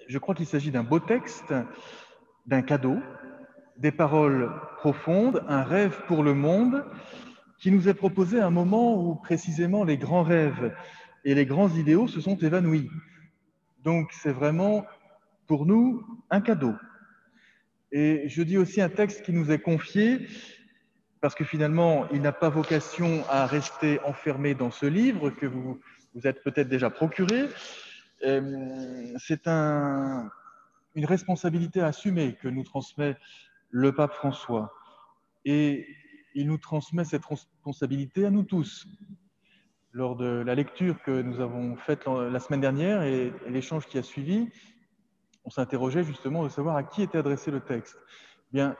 Je crois qu'il s'agit d'un beau texte, d'un cadeau, des paroles profondes, un rêve pour le monde qui nous est proposé à un moment où précisément les grands rêves et les grands idéaux se sont évanouis. Donc c'est vraiment pour nous un cadeau. Et je dis aussi un texte qui nous est confié parce que finalement il n'a pas vocation à rester enfermé dans ce livre que vous êtes peut-être déjà procuré. C'est une responsabilité à assumer que nous transmet le pape François. Et il nous transmet cette responsabilité à nous tous. Lors de la lecture que nous avons faite la semaine dernière et l'échange qui a suivi, on s'interrogeait justement de savoir à qui était adressé le texte. Bien,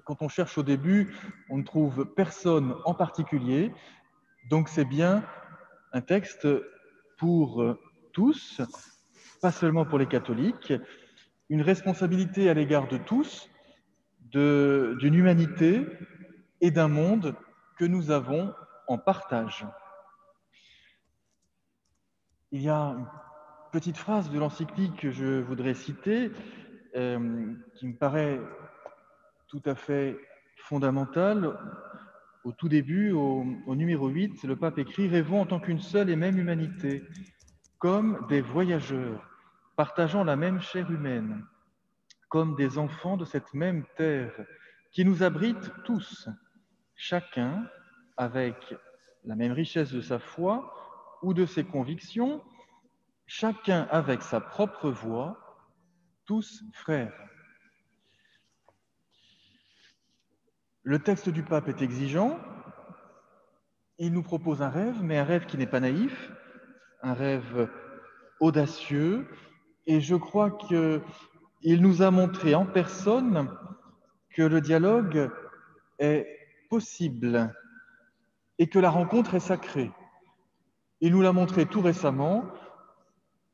quand on cherche au début, on ne trouve personne en particulier, donc c'est bien un texte pour tous, pas seulement pour les catholiques, une responsabilité à l'égard de tous, d'une humanité et d'un monde que nous avons en partage. Il y a une petite phrase de l'encyclique que je voudrais citer, qui me paraît tout à fait fondamentale. Au tout début, au numéro 8, le pape écrit « Rêvons en tant qu'une seule et même humanité, comme des voyageurs, partageant la même chair humaine, comme des enfants de cette même terre, qui nous abrite tous, chacun avec la même richesse de sa foi ou de ses convictions, chacun avec sa propre voix, tous frères. » Le texte du pape est exigeant. Il nous propose un rêve, mais un rêve qui n'est pas naïf, un rêve audacieux. Et je crois qu'il nous a montré en personne que le dialogue est possible et que la rencontre est sacrée. Il nous l'a montré tout récemment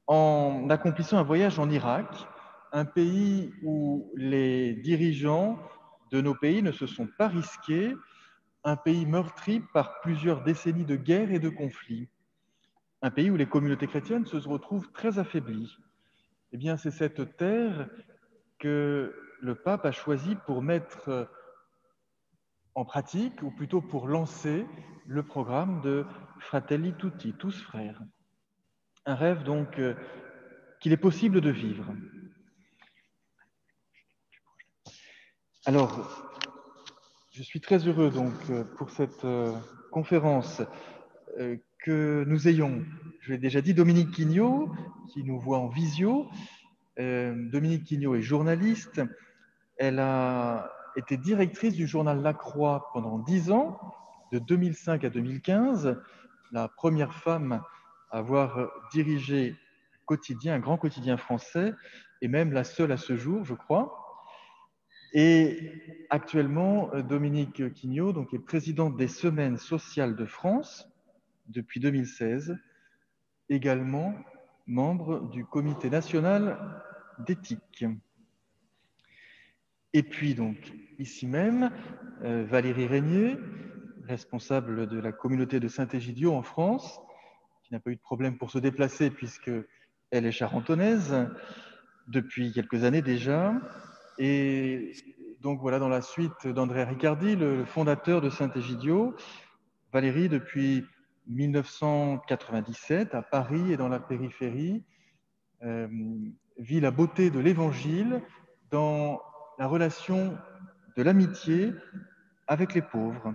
en accomplissant un voyage en Irak, un pays où les dirigeants de nos pays ne se sont pas risqués, un pays meurtri par plusieurs décennies de guerre et de conflits, un pays où les communautés chrétiennes se retrouvent très affaiblies. Eh bien, c'est cette terre que le pape a choisie pour mettre en pratique, ou plutôt pour lancer le programme de Fratelli Tutti, tous frères. Un rêve donc qu'il est possible de vivre. Alors, je suis très heureux donc pour cette conférence que nous ayons, je l'ai déjà dit, Dominique Quignot, qui nous voit en visio. Dominique Quignot est journaliste. Elle a été directrice du journal La Croix pendant 10 ans, de 2005 à 2015, la première femme à avoir dirigé un grand quotidien français, et même la seule à ce jour, je crois. Et actuellement, Dominique Quignot donc, est présidente des Semaines sociales de France depuis 2016, également membre du Comité national d'éthique. Et puis donc, ici même, Valérie Régnier, responsable de la communauté de Saint-Égidio en France, qui n'a pas eu de problème pour se déplacer puisqu'elle est charentonnaise depuis quelques années déjà. Et donc voilà, dans la suite d'André Ricardi, le fondateur de Saint-Égidio, Valérie, depuis 1997, à Paris et dans la périphérie, vit la beauté de l'Évangile dans la relation de l'amitié avec les pauvres.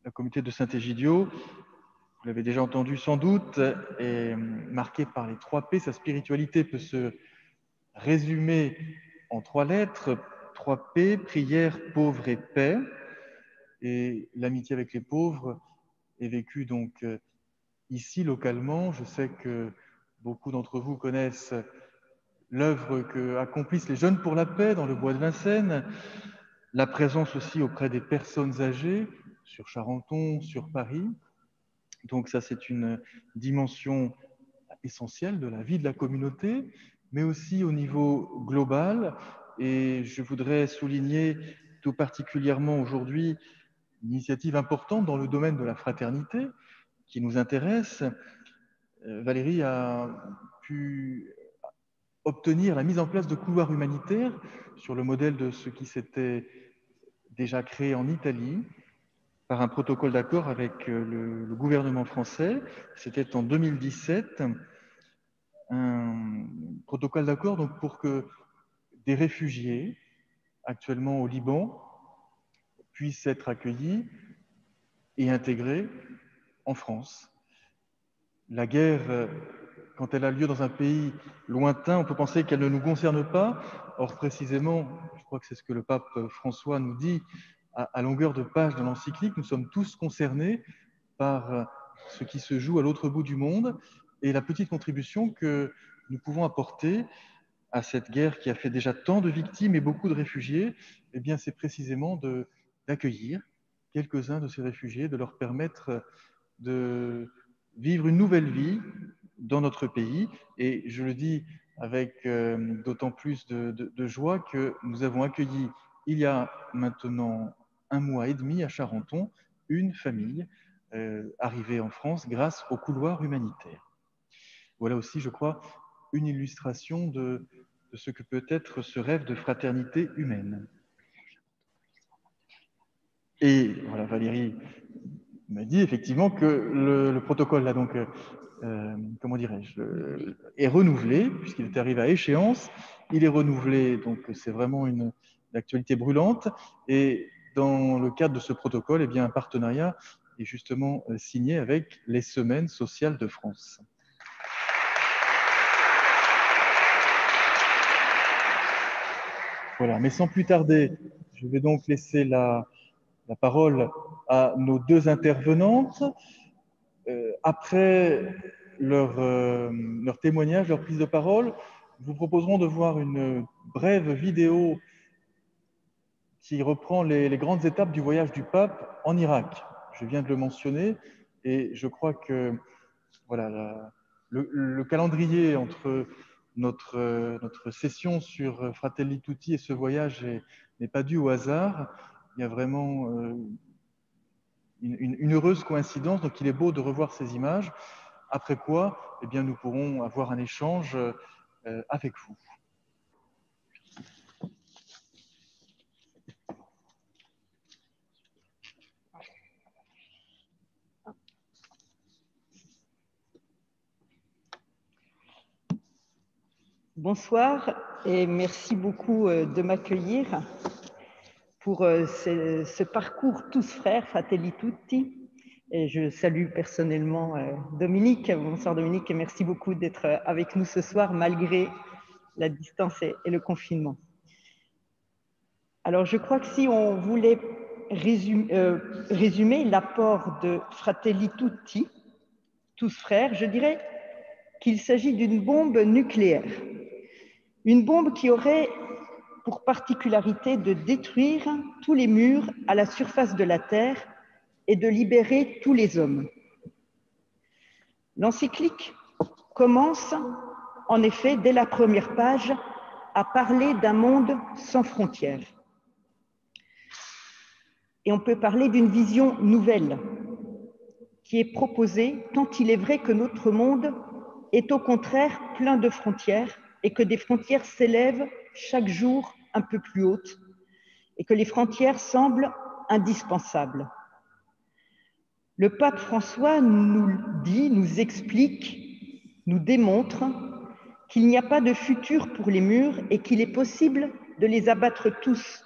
La communauté de Saint-Égidio, vous l'avez déjà entendu sans doute, est marquée par les 3 P. Sa spiritualité peut se résumer en 3 lettres, 3 P, prière, pauvre et paix. Et l'amitié avec les pauvres est vécue donc ici, localement. Je sais que beaucoup d'entre vous connaissent l'œuvre qu'accomplissent les Jeunes pour la Paix dans le bois de Vincennes, la présence aussi auprès des personnes âgées sur Charenton, sur Paris. Donc ça, c'est une dimension essentielle de la vie de la communauté, mais aussi au niveau global. Et je voudrais souligner tout particulièrement aujourd'hui une initiative importante dans le domaine de la fraternité qui nous intéresse. Valérie a pu obtenir la mise en place de couloirs humanitaires sur le modèle de ce qui s'était déjà créé en Italie par un protocole d'accord avec le gouvernement français. C'était en 2017, un protocole d'accord donc pour que des réfugiés actuellement au Liban puissent être accueillis et intégrés en France. La guerre, quand elle a lieu dans un pays lointain, on peut penser qu'elle ne nous concerne pas. Or, précisément, je crois que c'est ce que le pape François nous dit à longueur de page dans l'encyclique, nous sommes tous concernés par ce qui se joue à l'autre bout du monde et la petite contribution que nous pouvons apporter à cette guerre qui a fait déjà tant de victimes et beaucoup de réfugiés, eh bien, c'est précisément d'accueillir quelques-uns de ces réfugiés, de leur permettre de vivre une nouvelle vie dans notre pays. Et je le dis avec d'autant plus de joie que nous avons accueilli il y a maintenant 1 mois et demi à Charenton une famille arrivée en France grâce au couloir humanitaire. Voilà aussi, je crois, une illustration de ce que peut être ce rêve de fraternité humaine. Et voilà, Valérie m'a dit effectivement que le protocole là, donc, comment dirais-je, est renouvelé, puisqu'il est arrivé à échéance. Il est renouvelé, donc c'est vraiment une actualité brûlante. Et dans le cadre de ce protocole, eh bien, un partenariat est justement signé avec les Semaines sociales de France. Voilà, mais sans plus tarder, je vais donc laisser la parole à nos 2 intervenantes. Après leur témoignage, leur prise de parole, nous vous proposerons de voir une brève vidéo qui reprend les grandes étapes du voyage du pape en Irak. Je viens de le mentionner et je crois que voilà, le calendrier entre notre session sur Fratelli Tutti et ce voyage n'est pas dû au hasard. Il y a vraiment une heureuse coïncidence, donc il est beau de revoir ces images, après quoi, eh bien, nous pourrons avoir un échange avec vous. Bonsoir et merci beaucoup de m'accueillir pour ce parcours Tous Frères, Fratelli Tutti. Et je salue personnellement Dominique. Bonsoir Dominique et merci beaucoup d'être avec nous ce soir malgré la distance et le confinement. Alors je crois que si on voulait résumer l'apport de Fratelli Tutti, Tous Frères, je dirais qu'il s'agit d'une bombe nucléaire. Une bombe qui aurait pour particularité de détruire tous les murs à la surface de la Terre et de libérer tous les hommes. L'encyclique commence, en effet, dès la première page, à parler d'un monde sans frontières. Et on peut parler d'une vision nouvelle qui est proposée, tant il est vrai que notre monde est au contraire plein de frontières et que des frontières s'élèvent chaque jour un peu plus hautes et que les frontières semblent indispensables. Le pape François nous dit, nous explique, nous démontre qu'il n'y a pas de futur pour les murs et qu'il est possible de les abattre tous,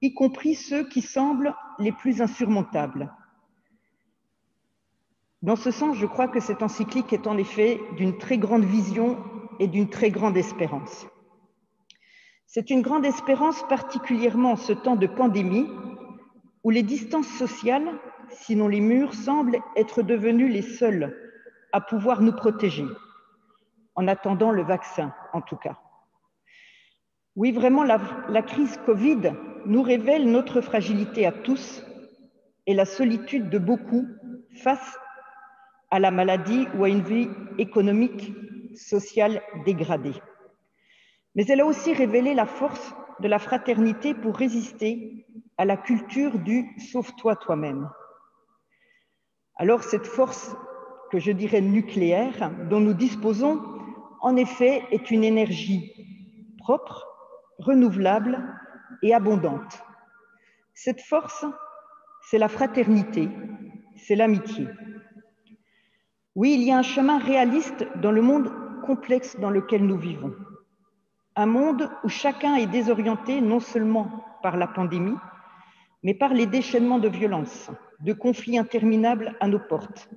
y compris ceux qui semblent les plus insurmontables. Dans ce sens, je crois que cette encyclique est en effet d'une très grande vision et d'une très grande espérance. C'est une grande espérance particulièrement en ce temps de pandémie où les distances sociales, sinon les murs, semblent être devenus les seuls à pouvoir nous protéger, en attendant le vaccin en tout cas. Oui, vraiment, la crise Covid nous révèle notre fragilité à tous et la solitude de beaucoup face à la maladie ou à une vie économique, sociale dégradée. Mais elle a aussi révélé la force de la fraternité pour résister à la culture du « sauve-toi toi-même ». Alors cette force que je dirais nucléaire dont nous disposons en effet, est une énergie propre, renouvelable et abondante. Cette force, c'est la fraternité, c'est l'amitié. Oui, il y a un chemin réaliste dans le monde complexe dans lequel nous vivons. Un monde où chacun est désorienté non seulement par la pandémie, mais par les déchaînements de violence, de conflits interminables à nos portes,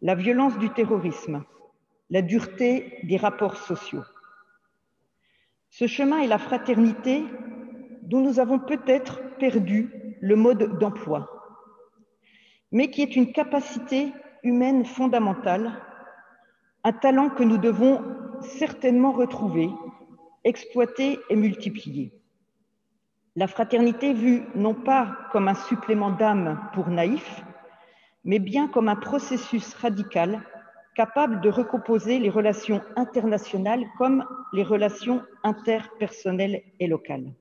la violence du terrorisme, la dureté des rapports sociaux. Ce chemin est la fraternité dont nous avons peut-être perdu le mode d'emploi, mais qui est une capacité humaine fondamentale, un talent que nous devons certainement retrouver, exploiter et multiplier. La fraternité vue non pas comme un supplément d'âme pour naïfs, mais bien comme un processus radical capable de recomposer les relations internationales comme les relations interpersonnelles et locales.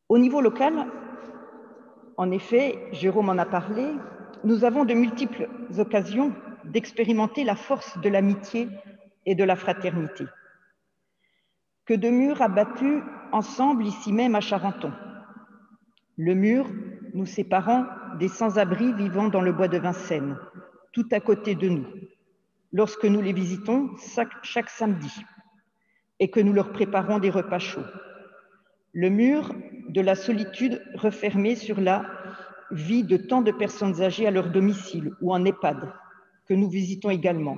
Au niveau local, en effet, Jérôme en a parlé, nous avons de multiples occasions d'expérimenter la force de l'amitié et de la fraternité. Que de murs abattus ensemble ici même à Charenton. Le mur nous séparant des sans-abri vivant dans le bois de Vincennes, tout à côté de nous, lorsque nous les visitons chaque samedi et que nous leur préparons des repas chauds. Le mur de la solitude refermé sur la vie de tant de personnes âgées à leur domicile ou en EHPAD, que nous visitons également.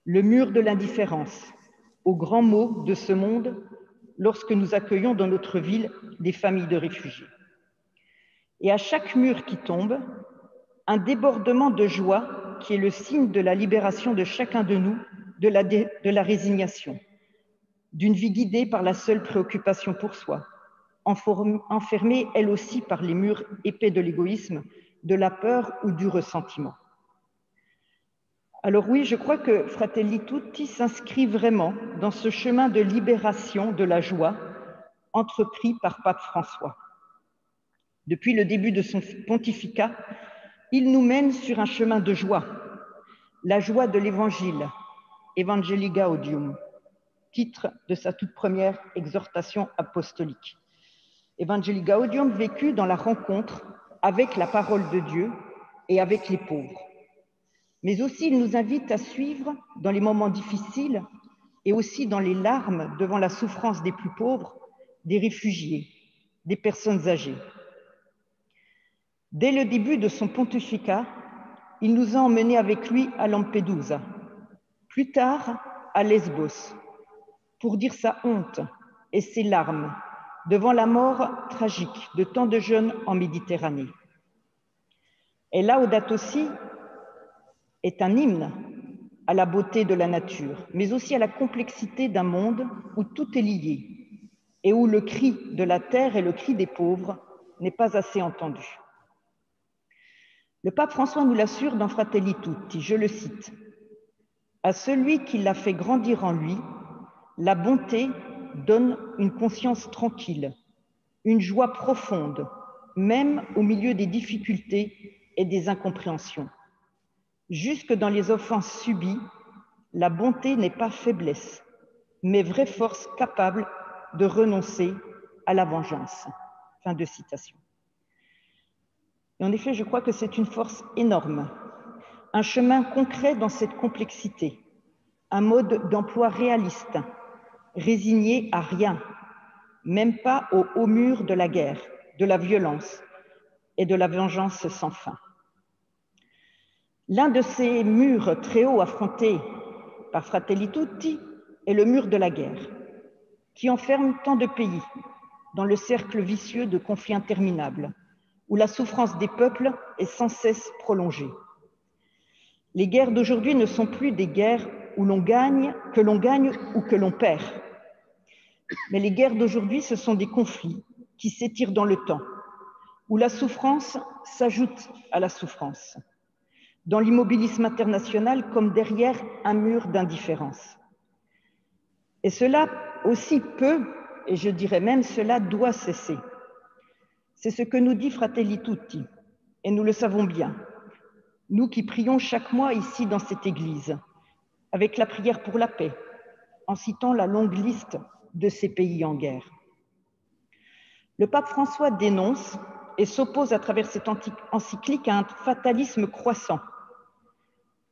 Le mur de l'indifférence, aux grands mots de ce monde, lorsque nous accueillons dans notre ville des familles de réfugiés. Et à chaque mur qui tombe, un débordement de joie qui est le signe de la libération de chacun de nous, de la résignation, d'une vie guidée par la seule préoccupation pour soi, enfermée elle aussi par les murs épais de l'égoïsme, de la peur ou du ressentiment. Alors oui, je crois que Fratelli Tutti s'inscrit vraiment dans ce chemin de libération de la joie entrepris par Pape François. Depuis le début de son pontificat, il nous mène sur un chemin de joie, la joie de l'Évangile, Evangelii Gaudium, titre de sa toute première exhortation apostolique. Evangelii Gaudium vécu dans la rencontre avec la parole de Dieu et avec les pauvres. Mais aussi, il nous invite à suivre dans les moments difficiles et aussi dans les larmes devant la souffrance des plus pauvres, des réfugiés, des personnes âgées. Dès le début de son pontificat, il nous a emmenés avec lui à Lampedusa, plus tard à Lesbos, pour dire sa honte et ses larmes devant la mort tragique de tant de jeunes en Méditerranée. Et Laudato Si est un hymne à la beauté de la nature, mais aussi à la complexité d'un monde où tout est lié et où le cri de la terre et le cri des pauvres n'est pas assez entendu. Le pape François nous l'assure dans Fratelli Tutti, je le cite, « À celui qui l'a fait grandir en lui, la bonté donne une conscience tranquille, une joie profonde, même au milieu des difficultés et des incompréhensions. Jusque dans les offenses subies, la bonté n'est pas faiblesse, mais vraie force capable de renoncer à la vengeance. » Fin de citation. Et en effet, je crois que c'est une force énorme, un chemin concret dans cette complexité, un mode d'emploi réaliste, résigné à rien, même pas au haut mur de la guerre, de la violence et de la vengeance sans fin. L'un de ces murs très hauts affrontés par Fratelli Tutti est le mur de la guerre, qui enferme tant de pays dans le cercle vicieux de conflits interminables, où la souffrance des peuples est sans cesse prolongée. Les guerres d'aujourd'hui ne sont plus des guerres où l'on gagne ou que l'on perd. Mais les guerres d'aujourd'hui, ce sont des conflits qui s'étirent dans le temps, où la souffrance s'ajoute à la souffrance, dans l'immobilisme international comme derrière un mur d'indifférence. Et cela aussi peut, et je dirais même cela doit cesser. C'est ce que nous dit Fratelli Tutti, et nous le savons bien, nous qui prions chaque mois ici dans cette église, avec la prière pour la paix, en citant la longue liste de ces pays en guerre. Le pape François dénonce et s'oppose à travers cette encyclique à un fatalisme croissant,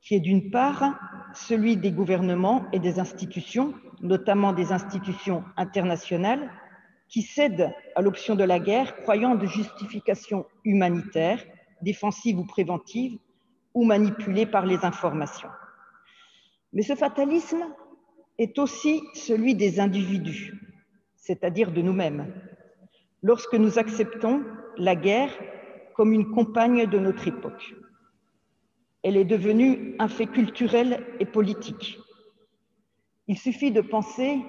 qui est d'une part celui des gouvernements et des institutions, notamment des institutions internationales, qui cèdent à l'option de la guerre, croyant de justification humanitaire, défensive ou préventive, ou manipulée par les informations. Mais ce fatalisme est aussi celui des individus, c'est-à-dire de nous-mêmes, lorsque nous acceptons la guerre comme une compagne de notre époque. Elle est devenue un fait culturel et politique. Il suffit de penser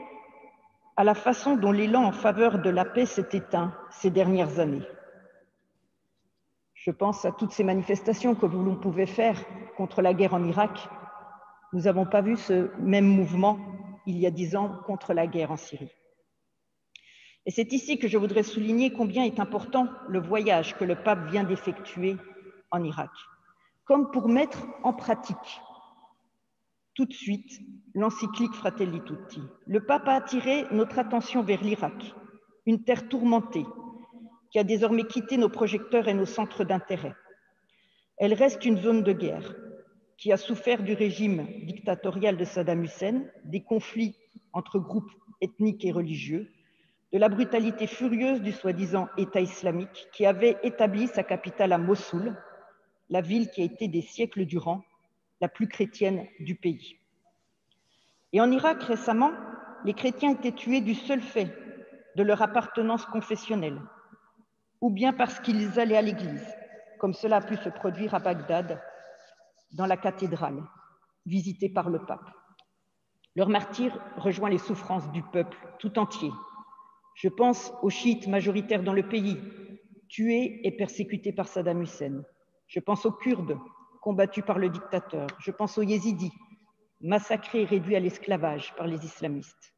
à la façon dont l'élan en faveur de la paix s'est éteint ces dernières années. Je pense à toutes ces manifestations que l'on pouvait faire contre la guerre en Irak. Nous n'avons pas vu ce même mouvement il y a 10 ans contre la guerre en Syrie. Et c'est ici que je voudrais souligner combien est important le voyage que le pape vient d'effectuer en Irak, comme pour mettre en pratique tout de suite l'encyclique Fratelli Tutti. Le pape a attiré notre attention vers l'Irak, une terre tourmentée qui a désormais quitté nos projecteurs et nos centres d'intérêt. Elle reste une zone de guerre qui a souffert du régime dictatorial de Saddam Hussein, des conflits entre groupes ethniques et religieux, de la brutalité furieuse du soi-disant État islamique qui avait établi sa capitale à Mossoul, la ville qui a été des siècles durant la plus chrétienne du pays. Et en Irak, récemment, les chrétiens étaient tués du seul fait de leur appartenance confessionnelle, ou bien parce qu'ils allaient à l'église, comme cela a pu se produire à Bagdad, dans la cathédrale, visitée par le pape. Leur martyre rejoint les souffrances du peuple tout entier. Je pense aux chiites majoritaires dans le pays, tués et persécutés par Saddam Hussein. Je pense aux Kurdes, combattus par le dictateur. Je pense aux Yézidis, massacrés et réduits à l'esclavage par les islamistes.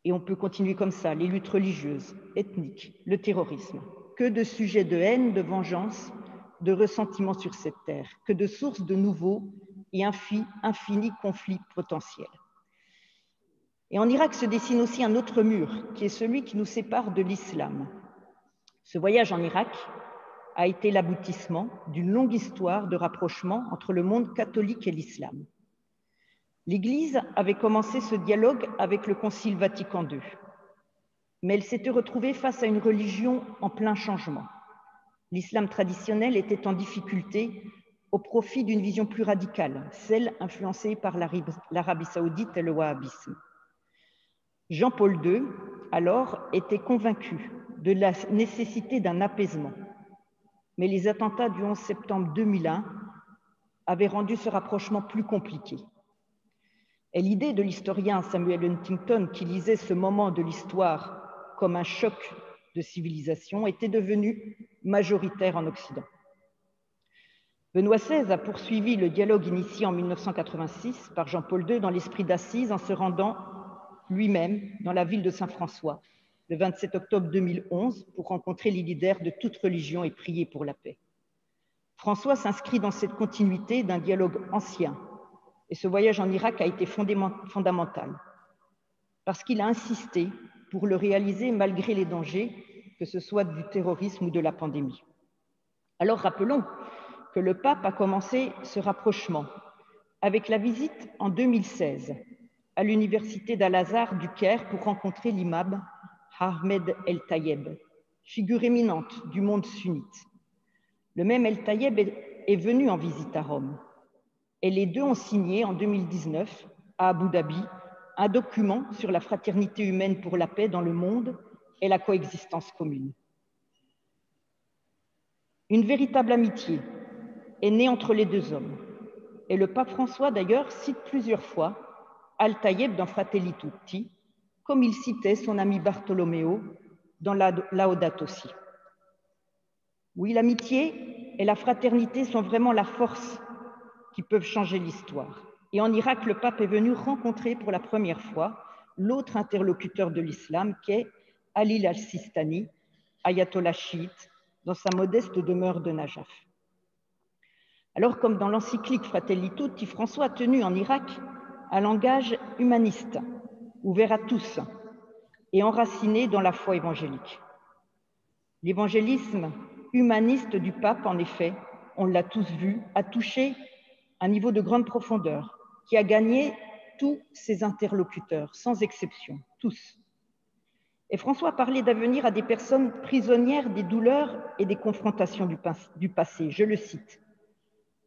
Et on peut continuer comme ça, les luttes religieuses, ethniques, le terrorisme. Que de sujets de haine, de vengeance, de ressentiment sur cette terre, que de sources de nouveaux et infinis conflits potentiels. Et en Irak se dessine aussi un autre mur, qui est celui qui nous sépare de l'islam. Ce voyage en Irak a été l'aboutissement d'une longue histoire de rapprochement entre le monde catholique et l'islam. L'Église avait commencé ce dialogue avec le Concile Vatican II, mais elle s'était retrouvée face à une religion en plein changement. L'islam traditionnel était en difficulté au profit d'une vision plus radicale, celle influencée par l'Arabie saoudite et le wahhabisme. Jean-Paul II, alors, était convaincu de la nécessité d'un apaisement. Mais les attentats du 11 septembre 2001 avaient rendu ce rapprochement plus compliqué. Et l'idée de l'historien Samuel Huntington, qui lisait ce moment de l'histoire comme un choc de civilisation, était devenue majoritaire en Occident. Benoît XVI a poursuivi le dialogue initié en 1986 par Jean-Paul II dans l'esprit d'Assise en se rendant lui-même dans la ville de Saint-François le 27 octobre 2011 pour rencontrer les leaders de toute religion et prier pour la paix. François s'inscrit dans cette continuité d'un dialogue ancien et ce voyage en Irak a été fondamental parce qu'il a insisté pour le réaliser malgré les dangers, que ce soit du terrorisme ou de la pandémie. Alors rappelons que le pape a commencé ce rapprochement avec la visite en 2016 à l'université d'Al-Azhar du Caire pour rencontrer l'imam Ahmed El-Tayeb, figure éminente du monde sunnite. Le même El-Tayeb est venu en visite à Rome et les deux ont signé en 2019 à Abu Dhabi un document sur la fraternité humaine pour la paix dans le monde et la coexistence commune. Une véritable amitié est née entre les deux hommes et le pape François d'ailleurs cite plusieurs fois Al-Tayeb dans Fratelli Tutti, comme il citait son ami Bartolomeo dans Laudato Si. Oui, l'amitié et la fraternité sont vraiment la force qui peuvent changer l'histoire. Et en Irak, le pape est venu rencontrer pour la première fois l'autre interlocuteur de l'islam, qui est Ali al-Sistani, ayatollah chiite, dans sa modeste demeure de Najaf. Alors, comme dans l'encyclique Fratelli Tutti, François a tenu en Irak un langage humaniste, ouvert à tous et enraciné dans la foi évangélique. L'évangélisme humaniste du pape, en effet, on l'a tous vu, a touché un niveau de grande profondeur qui a gagné tous ses interlocuteurs, sans exception, tous. Et François parlait d'avenir à des personnes prisonnières des douleurs et des confrontations du passé. Je le cite.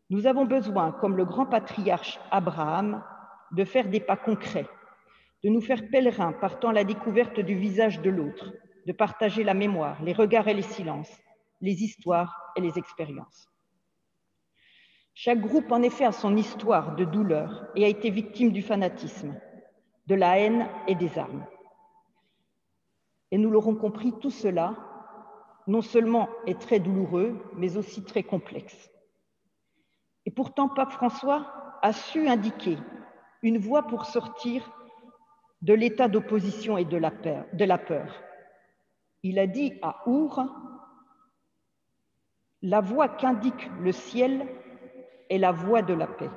« Nous avons besoin, comme le grand patriarche Abraham, de faire des pas concrets, de nous faire pèlerins partant à la découverte du visage de l'autre, de partager la mémoire, les regards et les silences, les histoires et les expériences. » Chaque groupe, en effet, a son histoire de douleur et a été victime du fanatisme, de la haine et des armes. Et nous l'aurons compris, tout cela, non seulement est très douloureux, mais aussi très complexe. Et pourtant, Pape François a su indiquer une voie pour sortir de l'état d'opposition et de la peur. Il a dit à Our, « La voie qu'indique le ciel est la voie de la paix. »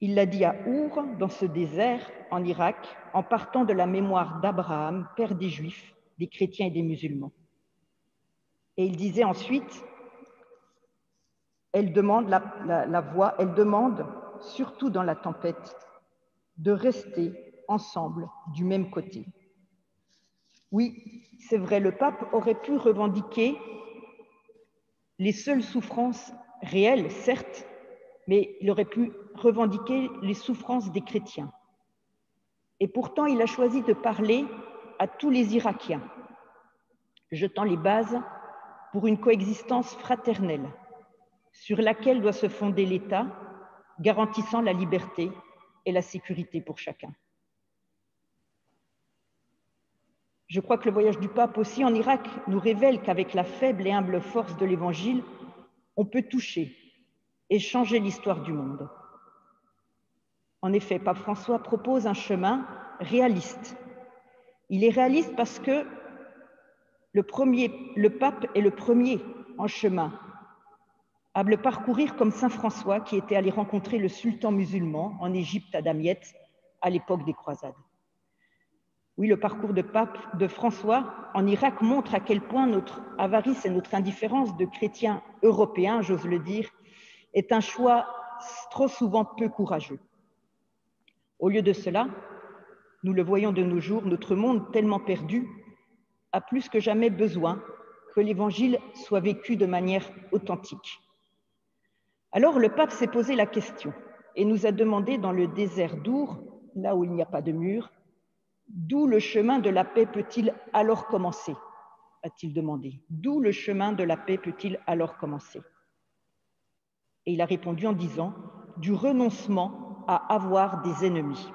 Il l'a dit à Our, dans ce désert, en Irak, en partant de la mémoire d'Abraham, père des Juifs, des chrétiens et des musulmans. Et il disait ensuite, elle demande la voie, elle demande, surtout dans la tempête, de rester ensemble du même côté. Oui, c'est vrai, le pape aurait pu revendiquer les seules souffrances réelles, certes, mais il aurait pu revendiquer les souffrances des chrétiens. Et pourtant, il a choisi de parler à tous les Irakiens, jetant les bases pour une coexistence fraternelle sur laquelle doit se fonder l'État, garantissant la liberté et la sécurité pour chacun. Je crois que le voyage du pape aussi en Irak nous révèle qu'avec la faible et humble force de l'Évangile, on peut toucher et changer l'histoire du monde. En effet, Pape François propose un chemin réaliste. Il est réaliste parce que le pape est le premier en chemin à le parcourir comme saint François qui était allé rencontrer le sultan musulman en Égypte à Damiette à l'époque des croisades. Oui, le parcours de François en Irak montre à quel point notre avarice et notre indifférence de chrétiens européens, j'ose le dire, est un choix trop souvent peu courageux. Au lieu de cela, nous le voyons de nos jours, notre monde tellement perdu a plus que jamais besoin que l'Évangile soit vécu de manière authentique. Alors le pape s'est posé la question et nous a demandé dans le désert d'Our, là où il n'y a pas de mur, d'où le chemin de la paix peut-il alors commencer, a-t-il demandé. D'où le chemin de la paix peut-il alors commencer? Et il a répondu en disant, du renoncement à avoir des ennemis.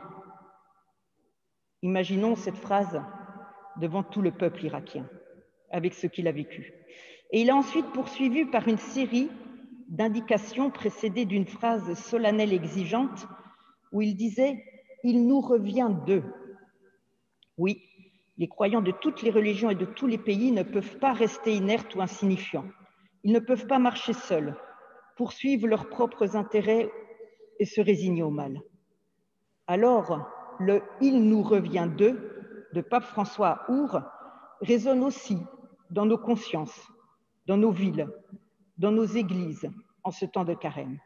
Imaginons cette phrase devant tout le peuple irakien, avec ce qu'il a vécu. Et il a ensuite poursuivi par une série d'indications précédées d'une phrase solennelle exigeante où il disait « Il nous revient d'eux ». Oui, les croyants de toutes les religions et de tous les pays ne peuvent pas rester inertes ou insignifiants. Ils ne peuvent pas marcher seuls, poursuivre leurs propres intérêts et se résigner au mal. Alors, le « Il nous revient d'eux » de Pape François à Our résonne aussi dans nos consciences, dans nos villes, dans nos églises, en ce temps de carême.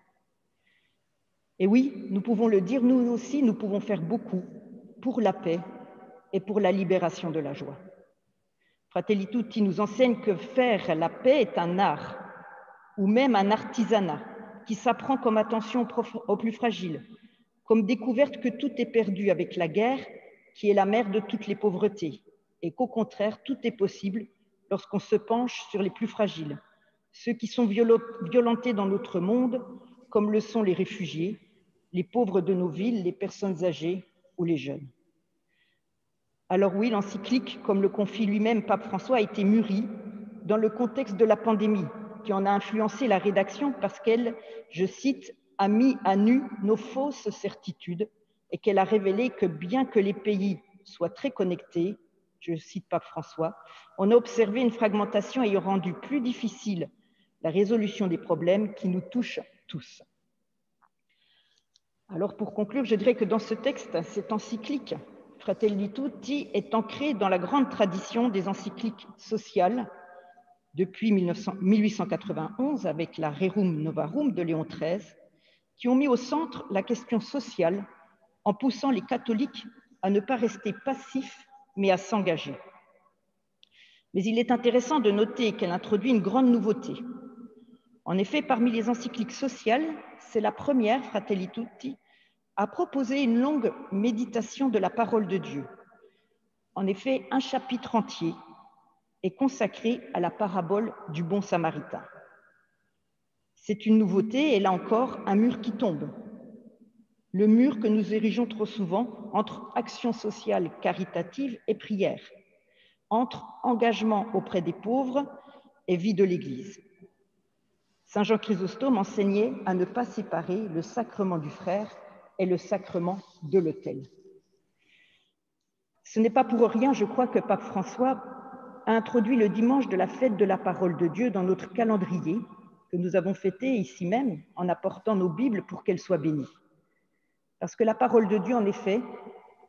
Et oui, nous pouvons le dire, nous aussi, nous pouvons faire beaucoup pour la paix et pour la libération de la joie. Fratelli Tutti nous enseigne que faire la paix est un art, ou même un artisanat, qui s'apprend comme attention aux plus fragiles, comme découverte que tout est perdu avec la guerre, qui est la mère de toutes les pauvretés, et qu'au contraire, tout est possible lorsqu'on se penche sur les plus fragiles, ceux qui sont violentés dans notre monde, comme le sont les réfugiés, les pauvres de nos villes, les personnes âgées ou les jeunes. Alors oui, l'encyclique, comme le confie lui-même Pape François, a été mûrie dans le contexte de la pandémie, qui en a influencé la rédaction parce qu'elle, je cite, a mis à nu nos fausses certitudes et qu'elle a révélé que bien que les pays soient très connectés, je cite Pape François, on a observé une fragmentation ayant rendu plus difficile la résolution des problèmes qui nous touchent tous. Alors pour conclure, je dirais que dans ce texte, cette encyclique Fratelli Tutti est ancrée dans la grande tradition des encycliques sociales depuis 1891 avec la Rerum Novarum de Léon XIII, qui ont mis au centre la question sociale en poussant les catholiques à ne pas rester passifs, mais à s'engager. Mais il est intéressant de noter qu'elle introduit une grande nouveauté. En effet, parmi les encycliques sociales, c'est la première, Fratelli Tutti, à proposer une longue méditation de la parole de Dieu. En effet, un chapitre entier est consacré à la parabole du bon samaritain. C'est une nouveauté et là encore, un mur qui tombe. Le mur que nous érigeons trop souvent entre action sociale caritative et prière, entre engagement auprès des pauvres et vie de l'Église. Saint Jean Chrysostome enseignait à ne pas séparer le sacrement du frère et le sacrement de l'autel. Ce n'est pas pour rien, je crois, que Pape François a introduit le dimanche de la fête de la parole de Dieu dans notre calendrier que nous avons fêté ici même en apportant nos Bibles pour qu'elles soient bénies. Parce que la parole de Dieu, en effet,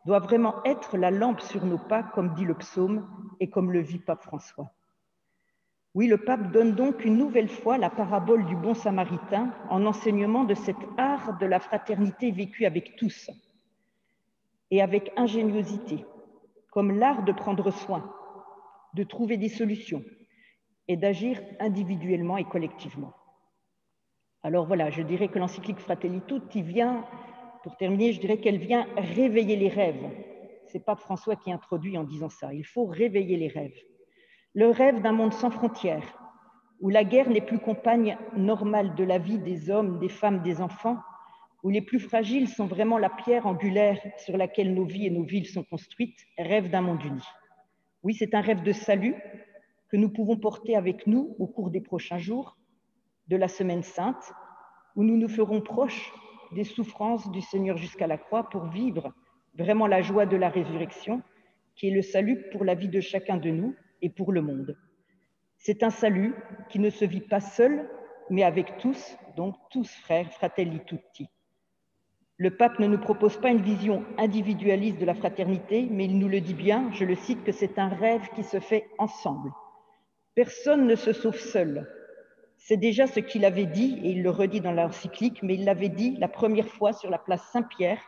doit vraiment être la lampe sur nos pas, comme dit le psaume et comme le vit Pape François. Oui, le pape donne donc une nouvelle fois la parabole du bon samaritain en enseignement de cet art de la fraternité vécue avec tous et avec ingéniosité, comme l'art de prendre soin, de trouver des solutions et d'agir individuellement et collectivement. Alors voilà, je dirais que l'encyclique Fratelli Tutti vient, pour terminer, je dirais qu'elle vient réveiller les rêves. C'est Pape François qui introduit en disant ça. Il faut réveiller les rêves. Le rêve d'un monde sans frontières, où la guerre n'est plus compagne normale de la vie des hommes, des femmes, des enfants, où les plus fragiles sont vraiment la pierre angulaire sur laquelle nos vies et nos villes sont construites, rêve d'un monde uni. Oui, c'est un rêve de salut que nous pouvons porter avec nous au cours des prochains jours de la Semaine Sainte, où nous nous ferons proches des souffrances du Seigneur jusqu'à la croix pour vivre vraiment la joie de la résurrection, qui est le salut pour la vie de chacun de nous et pour le monde. C'est un salut qui ne se vit pas seul, mais avec tous, donc tous frères, fratelli tutti. Le pape ne nous propose pas une vision individualiste de la fraternité, mais il nous le dit bien, je le cite, que c'est un rêve qui se fait ensemble. Personne ne se sauve seul. C'est déjà ce qu'il avait dit, et il le redit dans l'encyclique, mais il l'avait dit la première fois sur la place Saint-Pierre,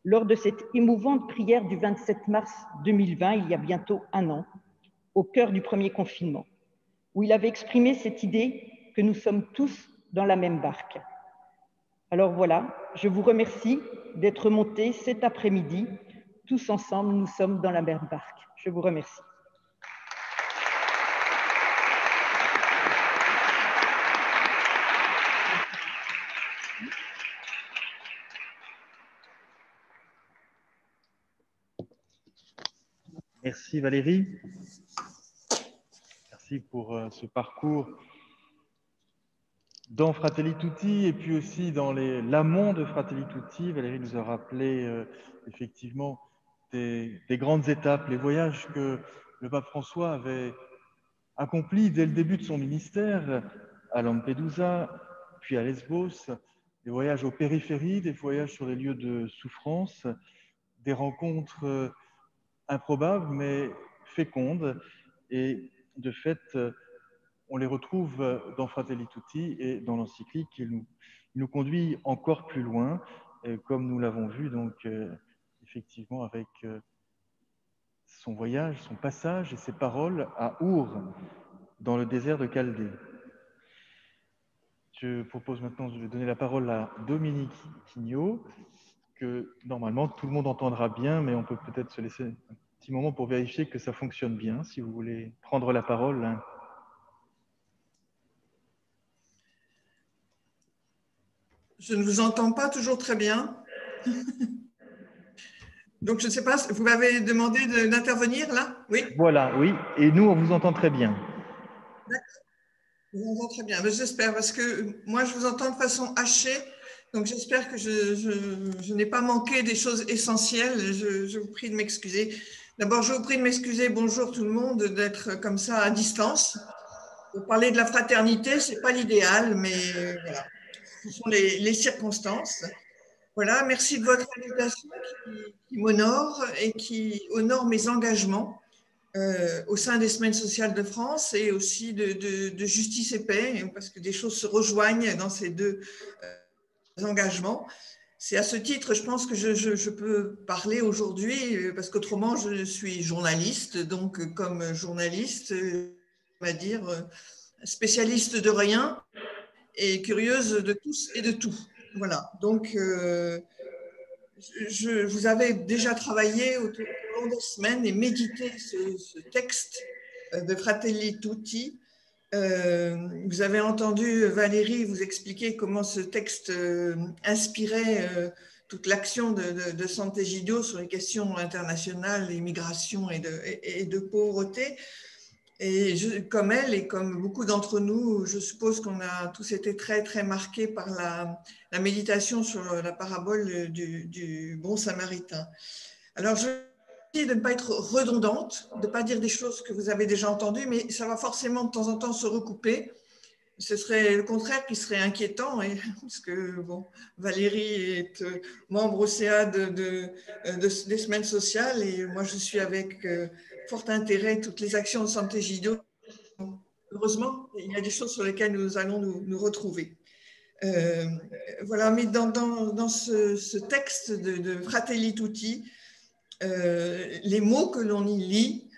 lors de cette émouvante prière du 27 mars 2020, il y a bientôt un an, au cœur du premier confinement, où il avait exprimé cette idée que nous sommes tous dans la même barque. Alors voilà, je vous remercie d'être montés cet après-midi. Tous ensemble, nous sommes dans la même barque. Je vous remercie. Merci Valérie. Merci pour ce parcours dans Fratelli Tutti et puis aussi dans l'amont de Fratelli Tutti. Valérie nous a rappelé effectivement des grandes étapes, les voyages que le pape François avait accomplis dès le début de son ministère à Lampedusa, puis à Lesbos, des voyages aux périphéries, des voyages sur les lieux de souffrance, des rencontres improbables mais fécondes. Et de fait, on les retrouve dans Fratelli Tutti et dans l'encyclique. Il nous conduit encore plus loin, comme nous l'avons vu, donc effectivement avec son voyage, son passage et ses paroles à Our, dans le désert de Chaldée. Je propose maintenant de donner la parole à Dominique Quignot, que normalement tout le monde entendra bien, mais on peut peut-être se laisser un petit moment pour vérifier que ça fonctionne bien, si vous voulez prendre la parole. Hein. Je ne vous entends pas toujours très bien. Donc, je ne sais pas, vous m'avez demandé d'intervenir là? Oui. Voilà, oui. Et nous, on vous entend très bien. D'accord. Je vous entends très bien. J'espère, parce que moi, je vous entends de façon hachée. Donc, j'espère que je n'ai pas manqué des choses essentielles. Je vous prie de m'excuser. D'abord, je vous prie de m'excuser. Bonjour tout le monde, d'être comme ça à distance. Pour parler de la fraternité, ce n'est pas l'idéal, mais voilà, ce sont les circonstances. Voilà, merci de votre invitation qui m'honore et qui honore mes engagements au sein des Semaines sociales de France et aussi de Justice et Paix, parce que des choses se rejoignent dans ces deux engagements. C'est à ce titre, je pense que je peux parler aujourd'hui, parce qu'autrement, je suis journaliste. Donc, comme journaliste, on va dire spécialiste de rien et curieuse de tous et de tout. Voilà. Donc, vous avez déjà travaillé au long des semaines et médité ce texte de Fratelli Tutti. Vous avez entendu Valérie vous expliquer comment ce texte inspirait toute l'action de Sant'Egidio sur les questions internationales, immigration et de pauvreté. Et comme elle et comme beaucoup d'entre nous, je suppose qu'on a tous été très, très marqués par la méditation sur la parabole du bon samaritain. Alors, je vais de ne pas être redondante, de ne pas dire des choses que vous avez déjà entendues, mais ça va forcément de temps en temps se recouper. Ce serait le contraire qui serait inquiétant, parce que bon, Valérie est membre au CA des Semaines sociales et moi je suis avec fort intérêt toutes les actions de Sant'Egidio. Heureusement, il y a des choses sur lesquelles nous allons nous retrouver. Voilà, mais dans ce texte de Fratelli Tutti, les mots que l'on y lit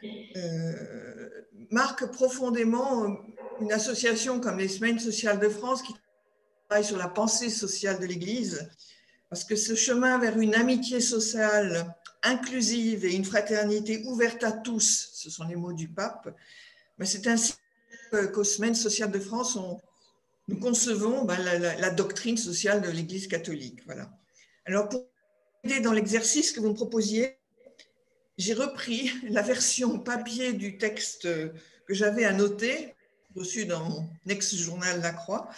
marquent profondément une association comme les Semaines sociales de France qui travaille sur la pensée sociale de l'Église, parce que ce chemin vers une amitié sociale inclusive et une fraternité ouverte à tous, ce sont les mots du pape, mais c'est ainsi qu'aux Semaines sociales de France, nous concevons la doctrine sociale de l'Église catholique. Voilà. Alors, pour aider dans l'exercice que vous me proposiez, j'ai repris la version papier du texte que j'avais annoté, reçu dans mon ex-journal La Croix.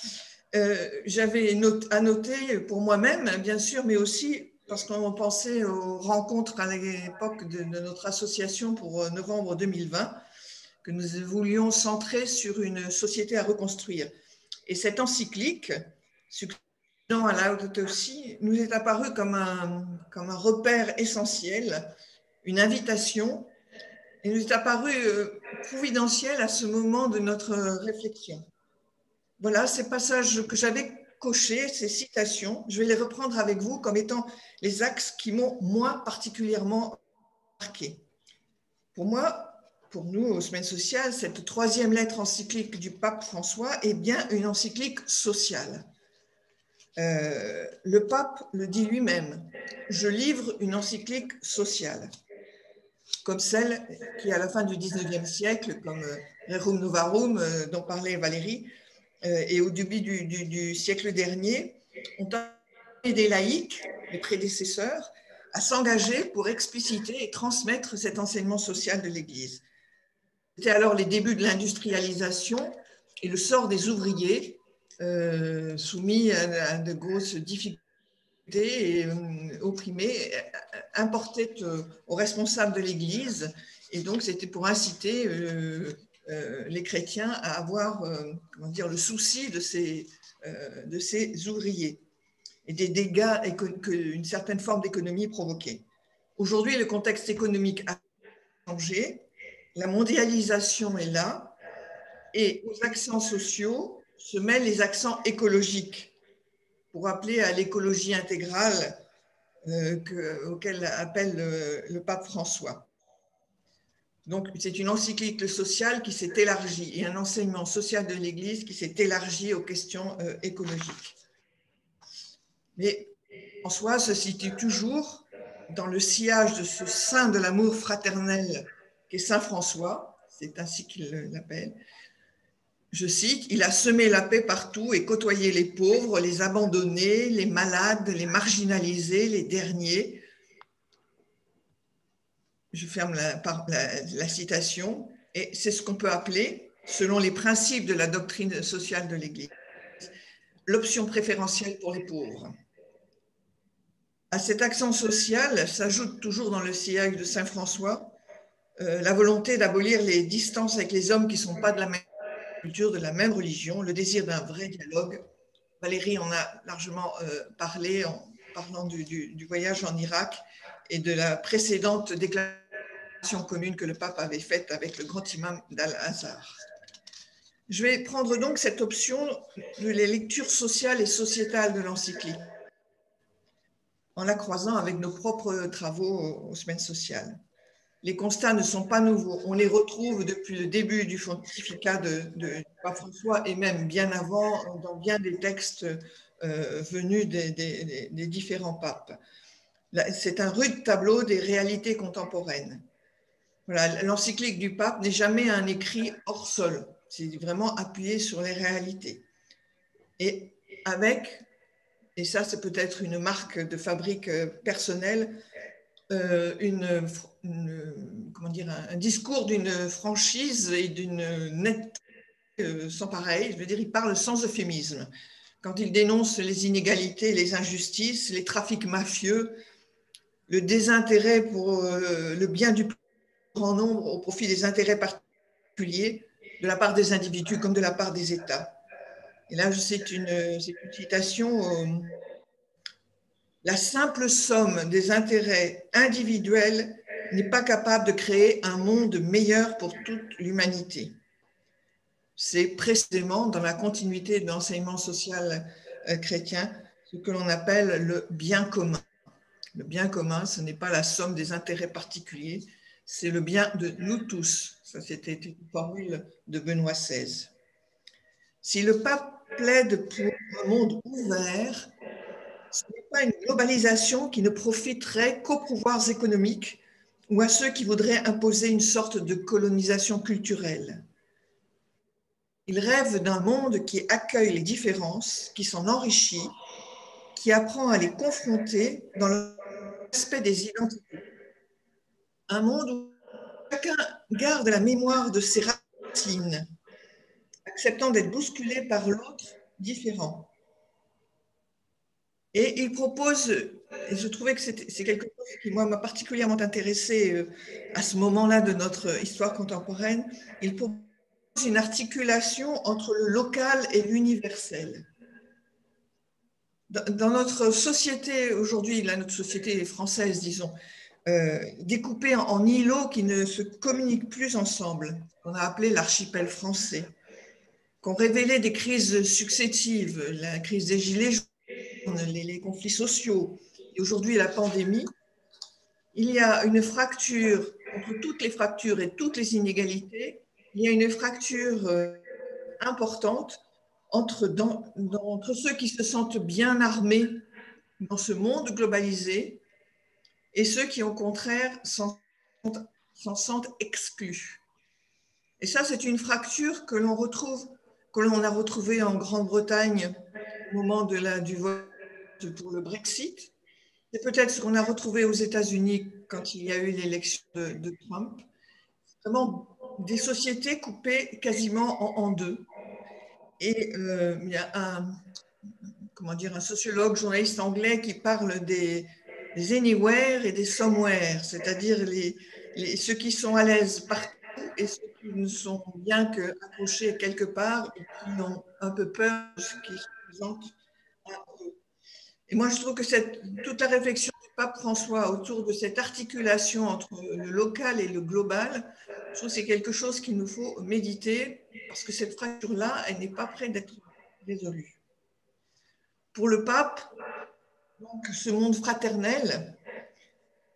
J'avais annoté pour moi-même, bien sûr, mais aussi parce qu'on pensait aux rencontres à l'époque de notre association pour novembre 2020, que nous voulions centrer sur une société à reconstruire. Et cette encyclique, succédant à Laudato Si, nous est apparue comme un repère essentiel, une invitation, et nous est apparue providentielle à ce moment de notre réflexion. Voilà, ces passages que j'avais cochés, ces citations, je vais les reprendre avec vous comme étant les axes qui m'ont, moi, particulièrement marqué. Pour moi, pour nous, aux Semaines sociales, cette troisième lettre encyclique du pape François est bien une encyclique sociale. Le pape le dit lui-même, je livre une encyclique sociale, comme celle qui, à la fin du 19e siècle, comme Rerum Novarum, dont parlait Valérie, et au début du siècle dernier, ont amené des laïcs, les prédécesseurs, à s'engager pour expliciter et transmettre cet enseignement social de l'Église. C'était alors les débuts de l'industrialisation et le sort des ouvriers soumis à de grosses difficultés et opprimés importait aux responsables de l'Église. Et donc, c'était pour inciter les chrétiens à avoir comment dire, le souci de ces ouvriers et des dégâts qu'une certaine forme d'économie provoquait. Aujourd'hui, le contexte économique a changé, la mondialisation est là, et aux accents sociaux se mêlent les accents écologiques, pour appeler à l'écologie intégrale auquel appelle le pape François. Donc, c'est une encyclique sociale qui s'est élargie et un enseignement social de l'Église qui s'est élargi aux questions écologiques. Mais François se situe toujours dans le sillage de ce saint de l'amour fraternel qu'est Saint François, c'est ainsi qu'il l'appelle. Je cite, « Il a semé la paix partout et côtoyé les pauvres, les abandonnés, les malades, les marginalisés, les derniers. » Je ferme la citation. Et c'est ce qu'on peut appeler, selon les principes de la doctrine sociale de l'Église, l'option préférentielle pour les pauvres. À cette action sociale s'ajoute toujours dans le sillage de Saint François la volonté d'abolir les distances avec les hommes qui ne sont pas de la même culture de la même religion, le désir d'un vrai dialogue. Valérie en a largement parlé en parlant du voyage en Irak et de la précédente déclaration commune que le pape avait faite avec le grand imam d'Al-Azhar. Je vais prendre donc cette option de les lectures sociales et sociétales de l'encyclique, en la croisant avec nos propres travaux aux semaines sociales. Les constats ne sont pas nouveaux, on les retrouve depuis le début du pontificat de pape François et même bien avant dans bien des textes venus des différents papes. C'est un rude tableau des réalités contemporaines. Voilà, l'encyclique du pape n'est jamais un écrit hors sol, c'est vraiment appuyé sur les réalités. Et avec, et ça c'est peut-être une marque de fabrique personnelle, comment dire, un discours d'une franchise et d'une netteté sans pareil. Je veux dire, il parle sans euphémisme. Quand il dénonce les inégalités, les injustices, les trafics mafieux, le désintérêt pour le bien du plus grand nombre au profit des intérêts particuliers de la part des individus comme de la part des États. Et là, c'est une citation. La simple somme des intérêts individuels n'est pas capable de créer un monde meilleur pour toute l'humanité. C'est précisément dans la continuité de l'enseignement social chrétien ce que l'on appelle le bien commun. Le bien commun, ce n'est pas la somme des intérêts particuliers, c'est le bien de nous tous. Ça, c'était une formule de Benoît XVI. Si le pape plaide pour un monde ouvert, ce n'est pas une globalisation qui ne profiterait qu'aux pouvoirs économiques ou à ceux qui voudraient imposer une sorte de colonisation culturelle. Il rêve d'un monde qui accueille les différences, qui s'en enrichit, qui apprend à les confronter dans le respect des identités. Un monde où chacun garde la mémoire de ses racines, acceptant d'être bousculé par l'autre différent. Et il propose, et je trouvais que c'est quelque chose qui moi m'a particulièrement intéressé à ce moment-là de notre histoire contemporaine, il propose une articulation entre le local et l'universel. Dans notre société aujourd'hui, notre société française, disons, découpée en îlots qui ne se communiquent plus ensemble, qu'on a appelé l'archipel français, qu'ont révélé des crises successives, la crise des Gilets jaunes, les conflits sociaux, et aujourd'hui la pandémie, il y a une fracture, entre toutes les fractures et toutes les inégalités, il y a une fracture importante entre ceux qui se sentent bien armés dans ce monde globalisé et ceux qui, au contraire, s'en sentent exclus. Et ça, c'est une fracture que l'on a retrouvée en Grande-Bretagne au moment du vote pour le Brexit. C'est peut-être ce qu'on a retrouvé aux États-Unis quand il y a eu l'élection de Trump. Vraiment des sociétés coupées quasiment en deux. Et il y a un sociologue, journaliste anglais qui parle des anywhere et des somewhere, c'est-à-dire ceux qui sont à l'aise partout et ceux qui ne sont bien qu'accrochés quelque part et qui ont un peu peur de ce qui se présente à eux. Et moi, je trouve que toute la réflexion du pape François autour de cette articulation entre le local et le global, je trouve que c'est quelque chose qu'il nous faut méditer parce que cette fracture-là, elle n'est pas près d'être résolue. Pour le pape, donc, ce monde fraternel,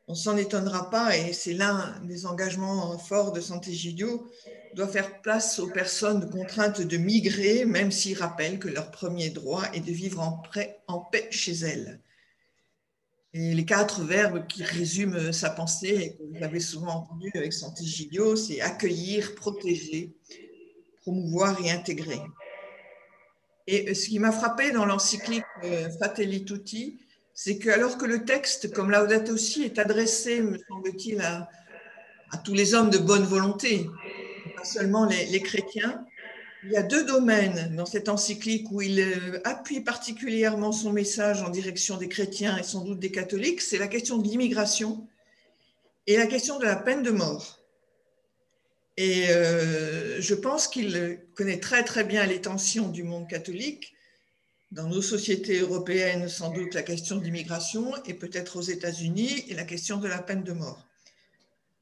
on ne s'en étonnera pas, et c'est l'un des engagements forts de Sant'Egidio, doit faire place aux personnes contraintes de migrer, même s'ils rappellent que leur premier droit est de vivre en paix chez elles. Et les 4 verbes qui résument sa pensée, et que vous avez souvent entendu avec Sant'Egidio, c'est accueillir, protéger, promouvoir et intégrer. Et ce qui m'a frappé dans l'encyclique Fratelli Tutti, c'est que alors que le texte, comme Laudato Si, est adressé, me semble-t-il, à tous les hommes de bonne volonté, pas seulement les chrétiens, il y a 2 domaines dans cette encyclique où il appuie particulièrement son message en direction des chrétiens et sans doute des catholiques, c'est la question de l'immigration et la question de la peine de mort. Et je pense qu'il connaît très très bien les tensions du monde catholique. Dans nos sociétés européennes, sans doute la question de l'immigration, et peut-être aux États-Unis, et la question de la peine de mort.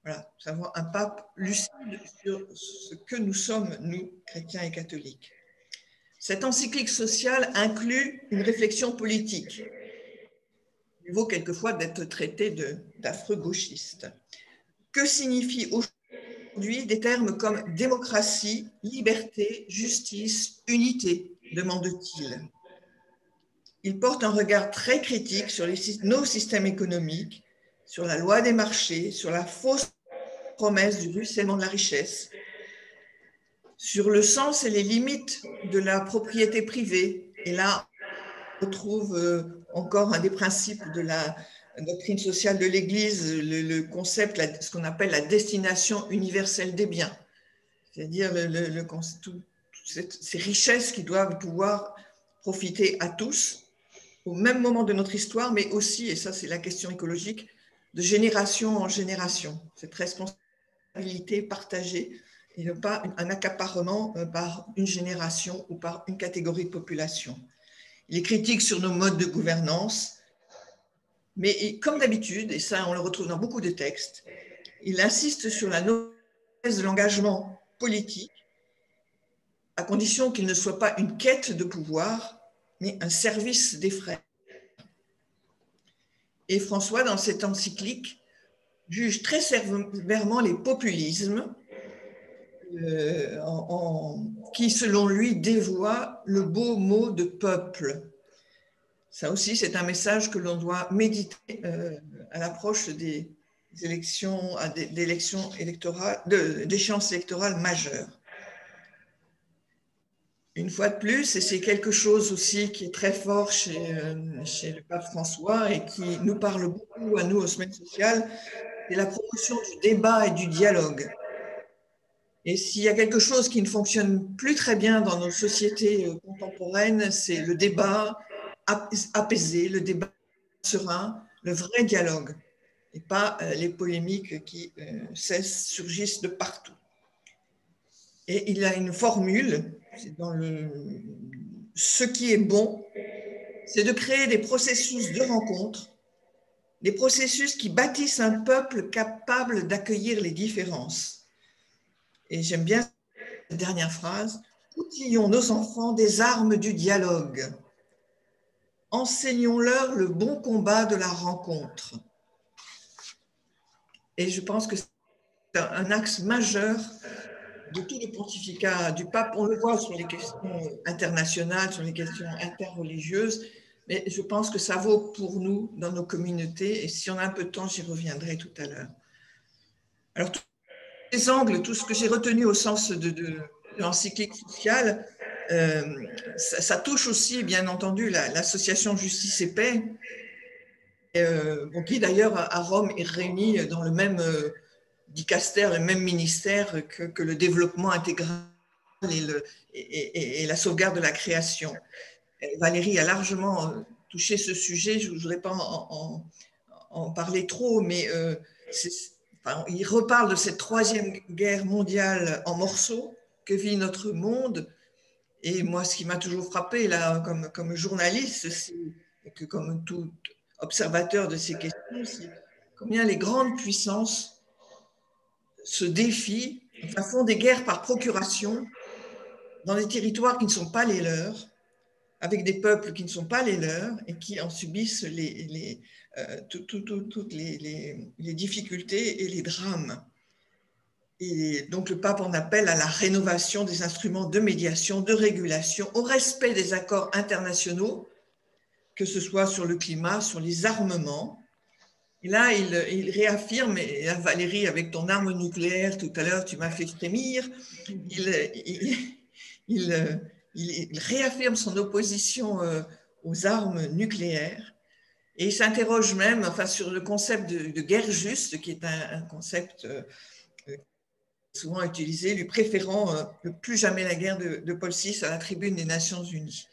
Voilà, nous avons un pape lucide sur ce que nous sommes, nous, chrétiens et catholiques. Cette encyclique sociale inclut une réflexion politique. Il vaut quelquefois d'être traité d'affreux gauchiste. Que signifient aujourd'hui des termes comme démocratie, liberté, justice, unité, demande-t-il. Il porte un regard très critique sur nos systèmes économiques, sur la loi des marchés, sur la fausse promesse du ruissellement de la richesse, sur le sens et les limites de la propriété privée. Et là, on retrouve encore un des principes de la doctrine sociale de l'Église, le concept, ce qu'on appelle la destination universelle des biens, c'est-à-dire ces richesses qui doivent pouvoir profiter à tous au même moment de notre histoire, mais aussi, et ça c'est la question écologique, de génération en génération, cette responsabilité partagée et non pas un accaparement par une génération ou par une catégorie de population. Il est critique sur nos modes de gouvernance, mais comme d'habitude, et ça on le retrouve dans beaucoup de textes, il insiste sur la noblesse de l'engagement politique, à condition qu'il ne soit pas une quête de pouvoir, mais un service des frères. Et François, dans cette encyclique, juge très sévèrement les populismes qui, selon lui, dévoient le beau mot de peuple. Ça aussi, c'est un message que l'on doit méditer à l'approche des élections, d'échéances électorales majeures. Une fois de plus, et c'est quelque chose aussi qui est très fort chez le pape François et qui nous parle beaucoup à nous aux semaines sociales, c'est la promotion du débat et du dialogue. Et s'il y a quelque chose qui ne fonctionne plus très bien dans nos sociétés contemporaines, c'est le débat apaisé, le débat serein, le vrai dialogue, et pas les polémiques qui surgissent de partout. Et il a une formule, c'est dans ce qui est bon, c'est de créer des processus de rencontre, des processus qui bâtissent un peuple capable d'accueillir les différences. Et j'aime bien cette dernière phrase, outillons nos enfants des armes du dialogue. Enseignons-leur le bon combat de la rencontre. Et je pense que c'est un axe majeur de tout le pontificat du pape. On le voit sur les questions internationales, sur les questions interreligieuses, mais je pense que ça vaut pour nous dans nos communautés. Et si on a un peu de temps, j'y reviendrai tout à l'heure. Alors, tous les angles, tout ce que j'ai retenu au sens de l'encyclique sociale, ça touche aussi, bien entendu, l'association Justice et Paix, qui d'ailleurs à Rome est réunie dans le même dicaster, le même ministère que le développement intégral et la sauvegarde de la création. Valérie a largement touché ce sujet, je ne voudrais pas en parler trop, mais il reparle de cette troisième guerre mondiale en morceaux que vit notre monde. Et moi, ce qui m'a toujours frappé là, comme journaliste, c'est que comme tout observateur de ces questions, c'est combien les grandes puissances se défient, font des guerres par procuration dans des territoires qui ne sont pas les leurs, avec des peuples qui ne sont pas les leurs et qui en subissent toutes les difficultés et les drames. Et donc le pape en appelle à la rénovation des instruments de médiation, de régulation, au respect des accords internationaux, que ce soit sur le climat, sur les armements. Et là, il réaffirme, et là, Valérie, avec ton arme nucléaire, tout à l'heure, tu m'as fait frémir, il réaffirme son opposition aux armes nucléaires et il s'interroge même sur le concept de guerre juste, qui est un concept souvent utilisé, lui préférant le plus jamais la guerre de Paul VI à la tribune des Nations Unies.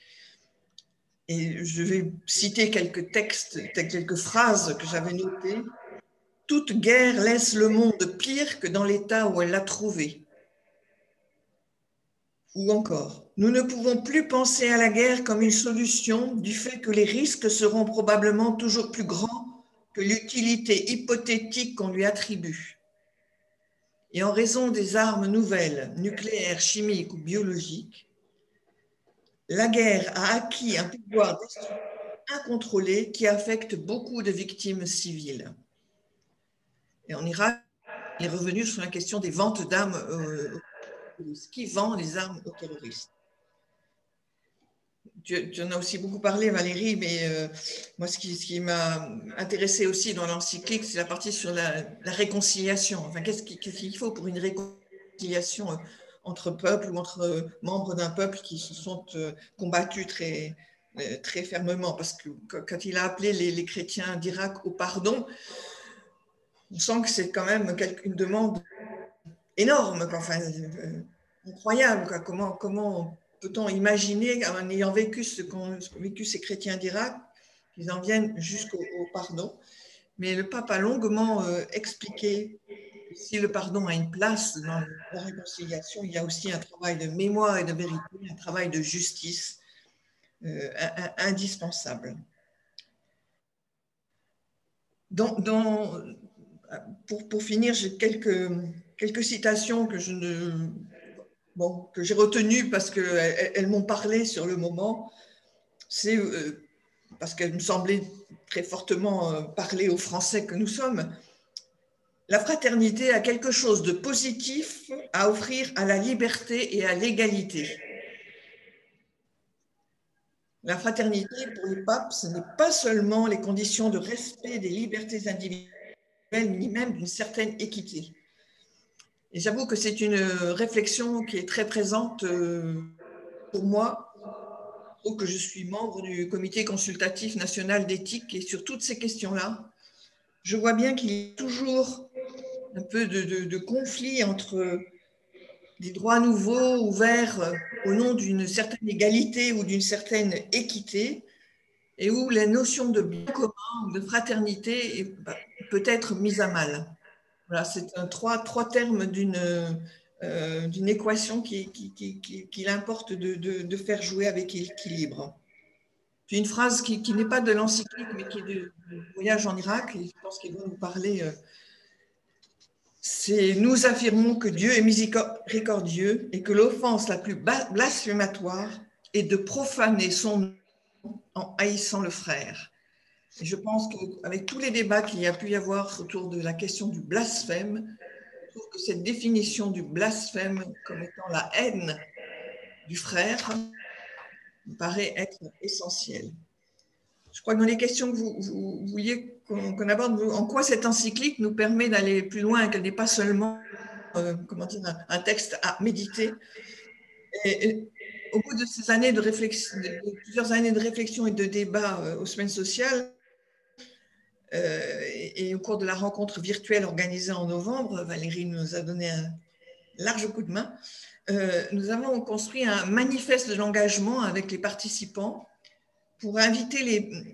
Et je vais citer quelques textes, quelques phrases que j'avais notées. Toute guerre laisse le monde pire que dans l'état où elle l'a trouvé. Ou encore, nous ne pouvons plus penser à la guerre comme une solution du fait que les risques seront probablement toujours plus grands que l'utilité hypothétique qu'on lui attribue. Et en raison des armes nouvelles, nucléaires, chimiques ou biologiques, la guerre a acquis un pouvoir destructeur incontrôlé qui affecte beaucoup de victimes civiles. Et en Irak, il est revenu sur la question des ventes d'armes qui vend les armes aux terroristes. Tu en as aussi beaucoup parlé, Valérie, mais moi, ce qui m'a intéressé aussi dans l'encyclique, c'est la partie sur la réconciliation. Enfin, qu'est-ce qu'il faut pour une réconciliation entre peuples ou entre membres d'un peuple qui se sont combattus très fermement? Parce que quand il a appelé les chrétiens d'Irak au pardon, on sent que c'est quand même une demande énorme, enfin, incroyable. Quoi. Comment peut-on imaginer, en ayant vécu ce qu'ont vécu ces chrétiens d'Irak, qu'ils en viennent jusqu'au pardon? Mais le pape a longuement expliqué que si le pardon a une place dans la réconciliation, il y a aussi un travail de mémoire et de vérité, un travail de justice indispensable. Pour finir, j'ai quelques citations que j'ai retenues parce qu'elles m'ont parlé sur le moment. C'est parce qu'elles me semblaient très fortement parler aux Français que nous sommes. La fraternité a quelque chose de positif à offrir à la liberté et à l'égalité. La fraternité, pour le pape, ce n'est pas seulement les conditions de respect des libertés individuelles, ni même d'une certaine équité. Et j'avoue que c'est une réflexion qui est très présente pour moi, que je suis membre du comité consultatif national d'éthique, et sur toutes ces questions-là, je vois bien qu'il y a toujours un peu de conflit entre des droits nouveaux ouverts au nom d'une certaine égalité ou d'une certaine équité, et où la notion de bien commun, de fraternité peut être mise à mal. Voilà, c'est trois termes d'une équation qu'il importe de faire jouer avec équilibre. Puis une phrase qui n'est pas de l'encyclique, mais qui est du voyage en Irak, et je pense qu'il va nous parler, c'est « Nous affirmons que Dieu est miséricordieux et que l'offense la plus blasphématoire est de profaner son nom en haïssant le frère ». Et je pense qu'avec tous les débats qu'il y a pu y avoir autour de la question du blasphème, je trouve que cette définition du blasphème comme étant la haine du frère me paraît être essentielle. Je crois que dans les questions que vous vouliez qu'on aborde, en quoi cette encyclique nous permet d'aller plus loin, qu'elle n'est pas seulement un texte à méditer. Et au bout de ces années de réflexion, plusieurs années de réflexion et de débat aux semaines sociales, et au cours de la rencontre virtuelle organisée en novembre, Valérie nous a donné un large coup de main, nous avons construit un manifeste de l'engagement avec les participants pour inviter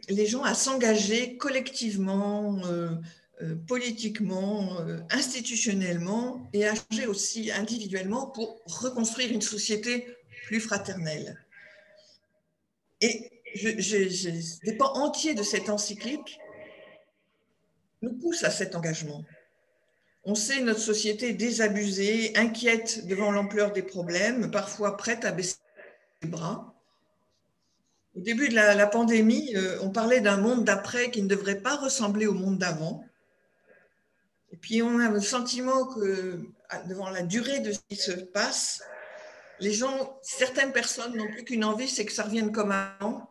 les gens à s'engager collectivement, politiquement, institutionnellement et à changer aussi individuellement pour reconstruire une société plus fraternelle. Et des pans entiers de cette encyclique nous poussent à cet engagement. On sait notre société désabusée, inquiète devant l'ampleur des problèmes, parfois prête à baisser les bras. Au début de la pandémie, on parlait d'un monde d'après qui ne devrait pas ressembler au monde d'avant. Et puis, on a le sentiment que, devant la durée de ce qui se passe, certaines personnes n'ont plus qu'une envie, c'est que ça revienne comme avant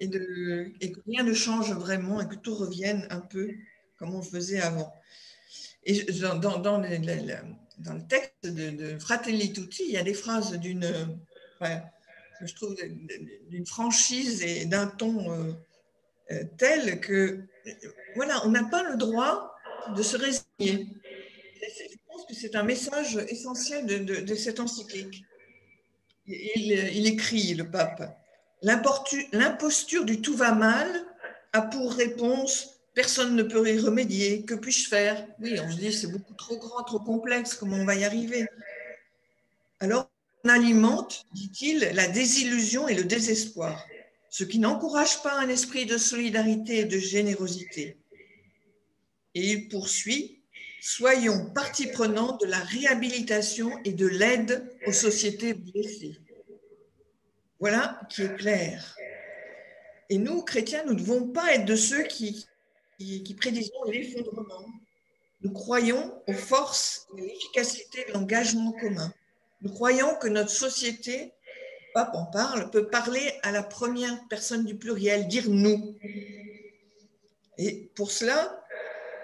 et que rien ne change vraiment et que tout revienne un peu comme on faisait avant. Et dans le texte de Fratelli Tutti, il y a des phrases je trouve d'une franchise et d'un ton tel que, voilà, on n'a pas le droit de se résigner. Je pense que c'est un message essentiel de cette encyclique. Il écrit, le pape, « L'imposture du tout va mal a pour réponse « personne ne peut y remédier, que puis-je faire ?» Oui, on se dit « c'est beaucoup trop grand, trop complexe, comment on va y arriver ?» Alors, alimente, dit-il, la désillusion et le désespoir, ce qui n'encourage pas un esprit de solidarité et de générosité. Et il poursuit, soyons partie prenante de la réhabilitation et de l'aide aux sociétés blessées. Voilà qui est clair. Et nous, chrétiens, nous ne devons pas être de ceux qui prédisons l'effondrement. Nous croyons aux forces et à l'efficacité de l'engagement commun. Nous croyons que notre société, le pape en parle, peut parler à la première personne du pluriel, dire nous. Et pour cela,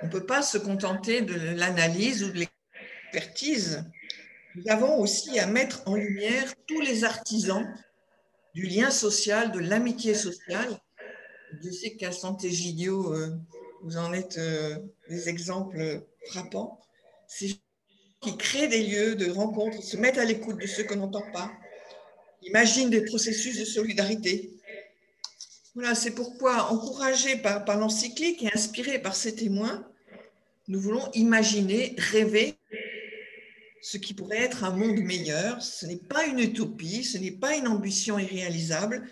on ne peut pas se contenter de l'analyse ou de l'expertise. Nous avons aussi à mettre en lumière tous les artisans du lien social, de l'amitié sociale. Je sais qu'à Sant'Egidio, vous en êtes des exemples frappants. Ces gens qui créent des lieux de rencontre, se mettent à l'écoute de ceux qu'on n'entend pas, imaginent des processus de solidarité. Voilà, c'est pourquoi, encouragés par l'encyclique et inspirés par ces témoins, nous voulons imaginer, rêver ce qui pourrait être un monde meilleur. Ce n'est pas une utopie, ce n'est pas une ambition irréalisable,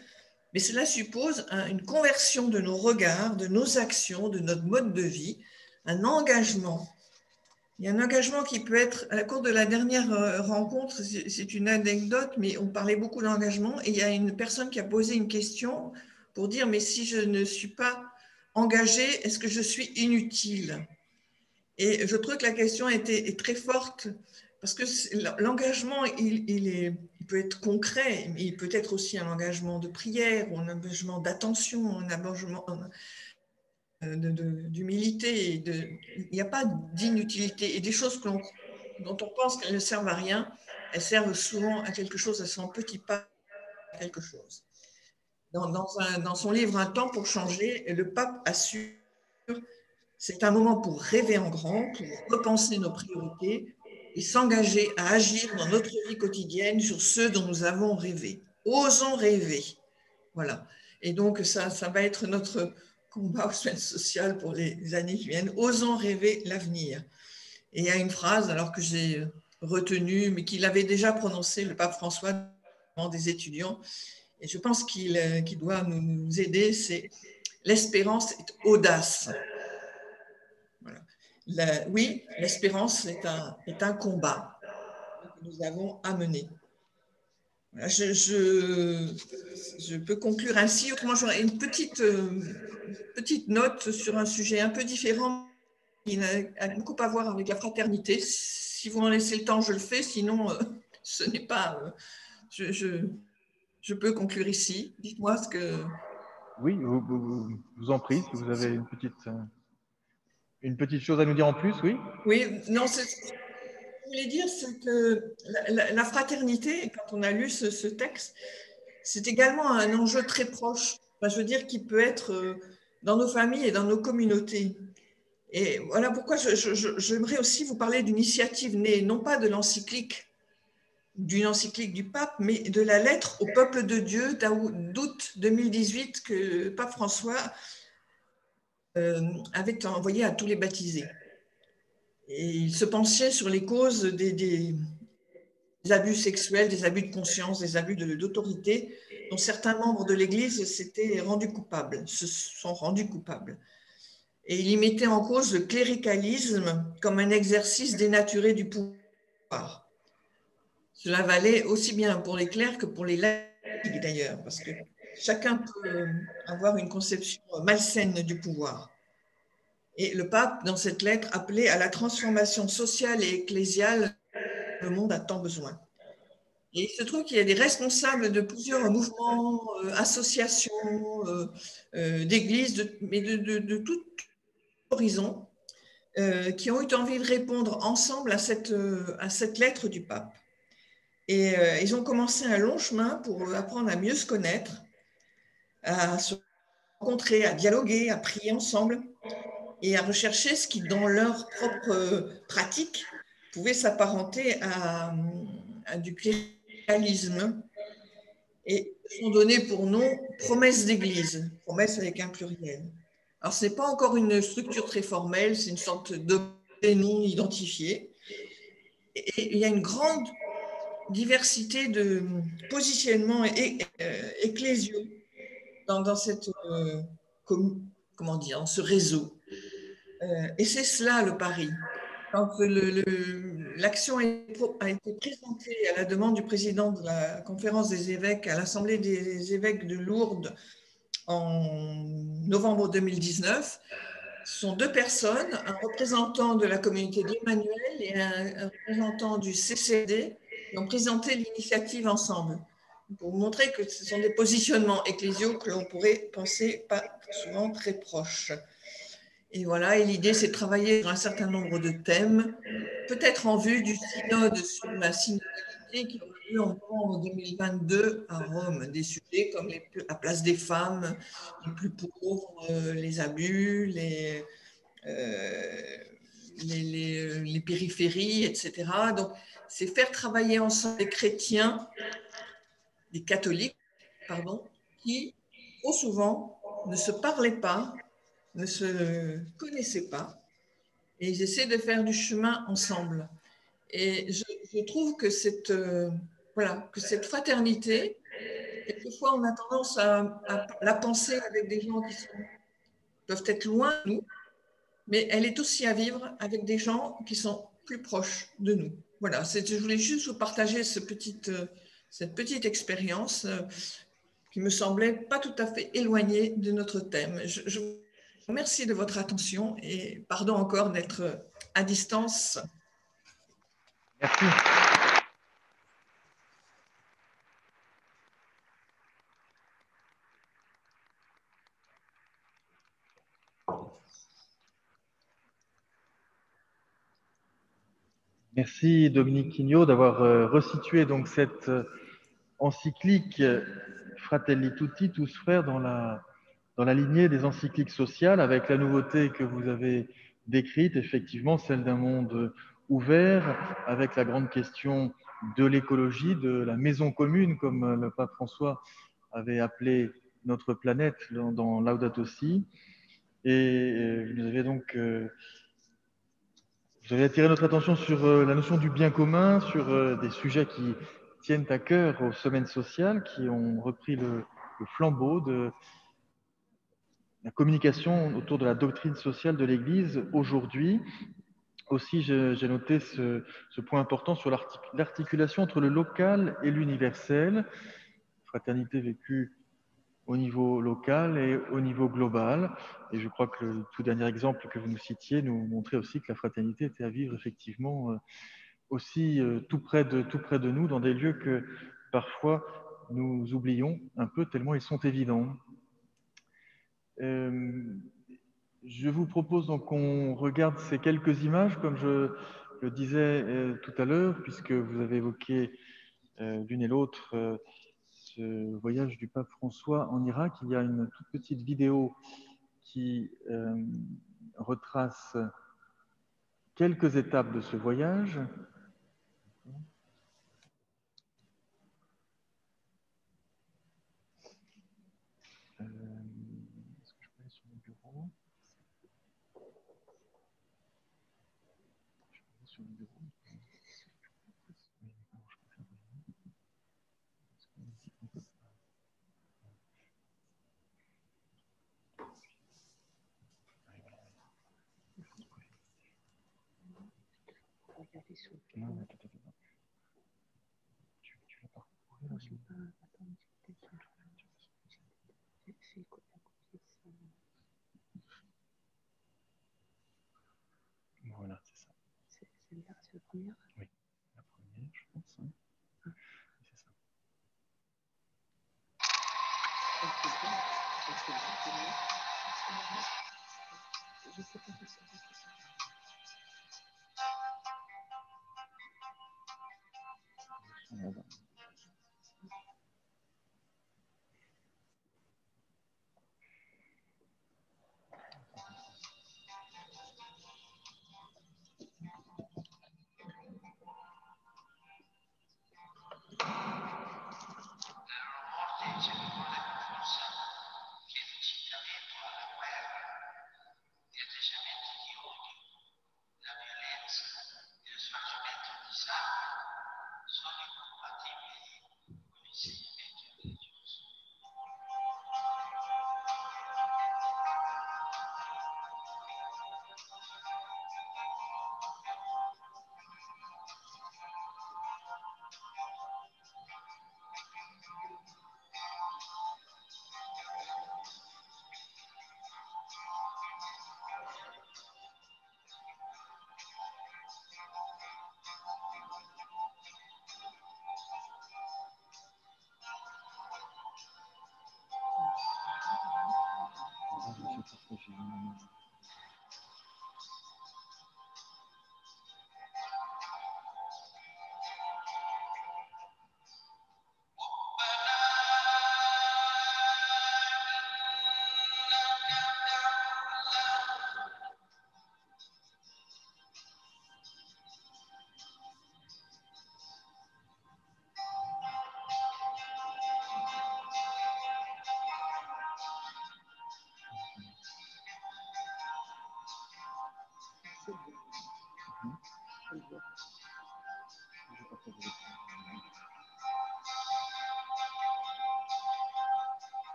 mais cela suppose une conversion de nos regards, de nos actions, de notre mode de vie, un engagement. Il y a un engagement qui peut être, à la cour de la dernière rencontre, c'est une anecdote, mais on parlait beaucoup d'engagement, et il y a une personne qui a posé une question pour dire, mais si je ne suis pas engagée, est-ce que je suis inutile? Et je trouve que la question est très forte, parce que l'engagement, il peut être concret, mais il peut être aussi un engagement de prière, ou un engagement d'attention, un engagement d'humilité. Il n'y a pas d'inutilité. Et des choses dont on pense qu'elles ne servent à rien, elles servent souvent à quelque chose, elles sont un petit pas à quelque chose. Dans son livre « Un temps pour changer », le pape assure c'est un moment pour rêver en grand, pour repenser nos priorités et s'engager à agir dans notre vie quotidienne sur ceux dont nous avons rêvé. Osons rêver. Voilà. Et donc, ça va être notre combat aux semaines sociales pour les années qui viennent. Osons rêver l'avenir. Et il y a une phrase, alors que j'ai retenue, mais qu'il avait déjà prononcée, le pape François, devant des étudiants, et je pense qu'il doit nous aider, c'est « l'espérance est audace ». Oui, l'espérance est un combat que nous avons à mener. Je peux conclure ainsi. Autrement, j'aurais une petite note sur un sujet un peu différent qui a beaucoup à voir avec la fraternité. Si vous m'en laissez le temps, je le fais. Sinon, ce n'est pas… je peux conclure ici. Dites-moi ce que… Oui, vous en prie, si vous avez une petite chose à nous dire en plus, oui. Oui, non, ce que je voulais dire, c'est que la fraternité, quand on a lu ce texte, c'est également un enjeu très proche, enfin, je veux dire, qui peut être dans nos familles et dans nos communautés. Et voilà pourquoi j'aimerais aussi vous parler d'une initiative née, non pas de l'encyclique, d'une encyclique du pape, mais de la lettre au peuple de Dieu d'août 2018 que pape François avait envoyé à tous les baptisés. Et il se penchait sur les causes des abus sexuels, des abus de conscience, des abus d'autorité dont certains membres de l'Église s'étaient rendus coupables, se sont rendus coupables. Et il y mettait en cause le cléricalisme comme un exercice dénaturé du pouvoir. Cela valait aussi bien pour les clercs que pour les laïcs d'ailleurs, parce que chacun peut avoir une conception malsaine du pouvoir. Et le pape, dans cette lettre, appelait à la transformation sociale et ecclésiale dont le monde a tant besoin. Et il se trouve qu'il y a des responsables de plusieurs mouvements, associations, d'églises, mais de tout horizon, qui ont eu envie de répondre ensemble à cette lettre du pape. Et ils ont commencé un long chemin pour apprendre à mieux se connaître, à se rencontrer, à dialoguer, à prier ensemble et à rechercher ce qui, dans leur propre pratique, pouvait s'apparenter à du cléricalisme. Et sont donnés pour nom promesse d'église, promesse avec un pluriel. Alors, ce n'est pas encore une structure très formelle, c'est une sorte d'objet non identifié. Et il y a une grande diversité de positionnements ecclésiaux dans cette, comment dire, dans ce réseau. Et c'est cela le pari. Quand l'action a été présentée à la demande du président de la conférence des évêques à l'Assemblée des évêques de Lourdes en novembre 2019, ce sont deux personnes, un représentant de la communauté d'Emmanuel et un représentant du CCD, qui ont présenté l'initiative ensemble, pour montrer que ce sont des positionnements ecclésiaux que l'on pourrait penser pas souvent très proches. Et voilà, et l'idée, c'est de travailler sur un certain nombre de thèmes, peut-être en vue du synode sur la synodalité qui aura lieu en 2022 à Rome. Des sujets comme la place des femmes, les plus pauvres, les abus, les périphéries, etc. Donc, c'est faire travailler ensemble des chrétiens, des catholiques, pardon, qui, trop souvent, ne se parlaient pas, ne se connaissaient pas, et ils essaient de faire du chemin ensemble. Et je trouve que voilà, que cette fraternité, quelquefois on a tendance à la penser avec des gens qui peuvent être loin de nous, mais elle est aussi à vivre avec des gens qui sont plus proches de nous. Voilà, je voulais juste vous partager cette petite expérience qui me semblait pas tout à fait éloignée de notre thème. Je vous remercie de votre attention et pardon encore d'être à distance. Merci. Merci Dominique Quignot d'avoir resitué donc cette encyclique Fratelli Tutti, tous frères, dans la lignée des encycliques sociales, avec la nouveauté que vous avez décrite, effectivement, celle d'un monde ouvert, avec la grande question de l'écologie, de la maison commune, comme le pape François avait appelé notre planète dans Laudato Si. Et vous avez attiré notre attention sur la notion du bien commun, sur des sujets qui tiennent à cœur aux semaines sociales, qui ont repris le flambeau de la communication autour de la doctrine sociale de l'Église aujourd'hui. Aussi, j'ai noté ce point important sur l'articulation entre le local et l'universel, fraternité vécue au niveau local et au niveau global. Et je crois que le tout dernier exemple que vous nous citiez nous montrait aussi que la fraternité était à vivre effectivement aussi tout près de nous, dans des lieux que parfois nous oublions un peu tellement ils sont évidents. Je vous propose donc qu'on regarde ces quelques images, comme je le disais tout à l'heure, puisque vous avez évoqué l'une et l'autre ce voyage du pape François en Irak. Il y a une toute petite vidéo qui retrace quelques étapes de ce voyage. Est-ce que je peux aller sur mon bureau? Je peux aller sur le bureau. Non, mais attends. Tu l'as parcouru là, je l'ai pas. Attends, voilà, c'est ça. C'est la première? Oui, la première, je pense. Hein. Ah. C'est ça. Je sais pas si c'est là-bas.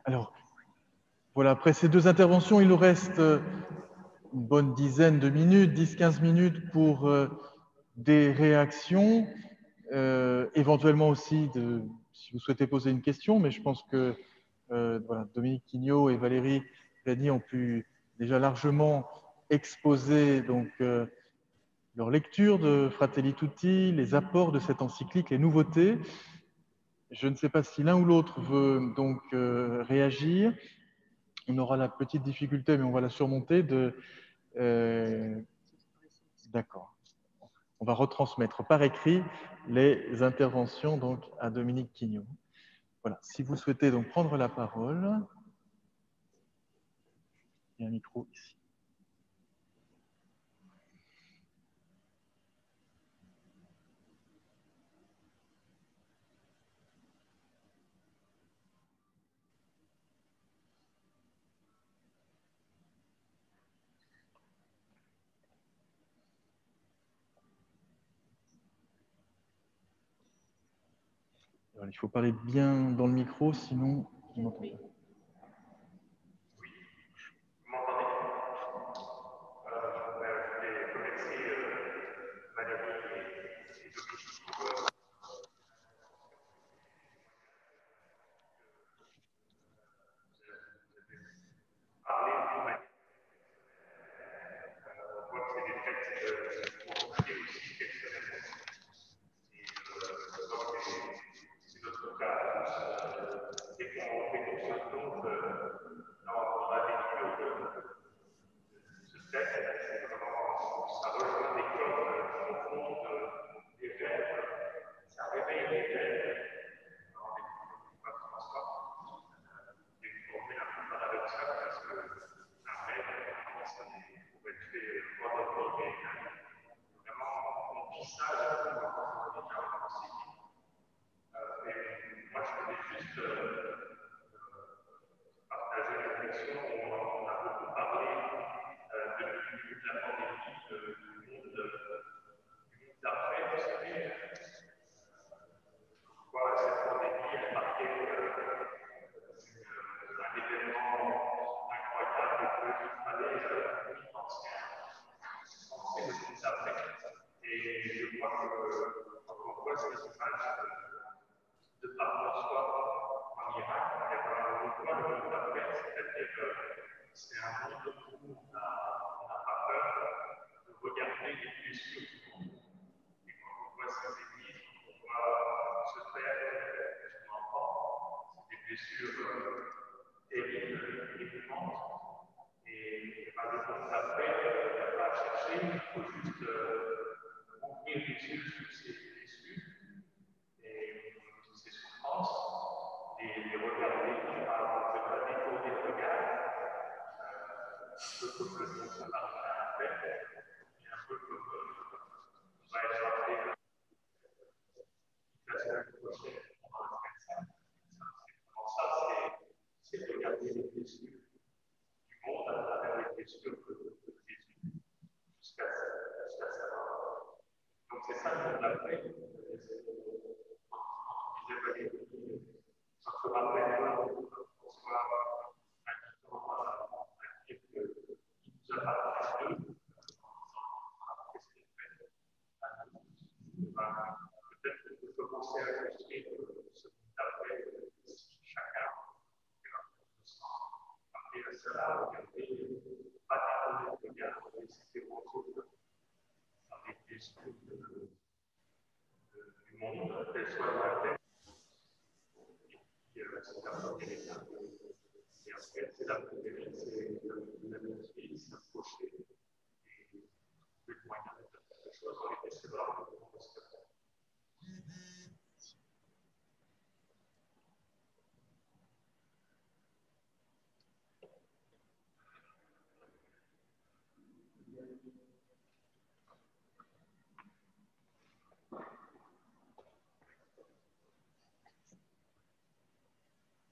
Alors, voilà, après ces deux interventions, il nous reste une bonne dizaine de minutes, 10-15 minutes pour des réactions, éventuellement aussi, si vous souhaitez poser une question, mais je pense que voilà, Dominique Quignot et Valérie Plany ont pu déjà largement exposer donc, leur lecture de Fratelli Tutti, les apports de cette encyclique, les nouveautés. Je ne sais pas si l'un ou l'autre veut donc réagir. On aura la petite difficulté, mais on va la surmonter. D'accord. On va retransmettre par écrit les interventions donc, à Dominique Quignot. Voilà. Si vous souhaitez donc prendre la parole, il y a un micro ici. Alors, il faut parler bien dans le micro, sinon on n'entend pas.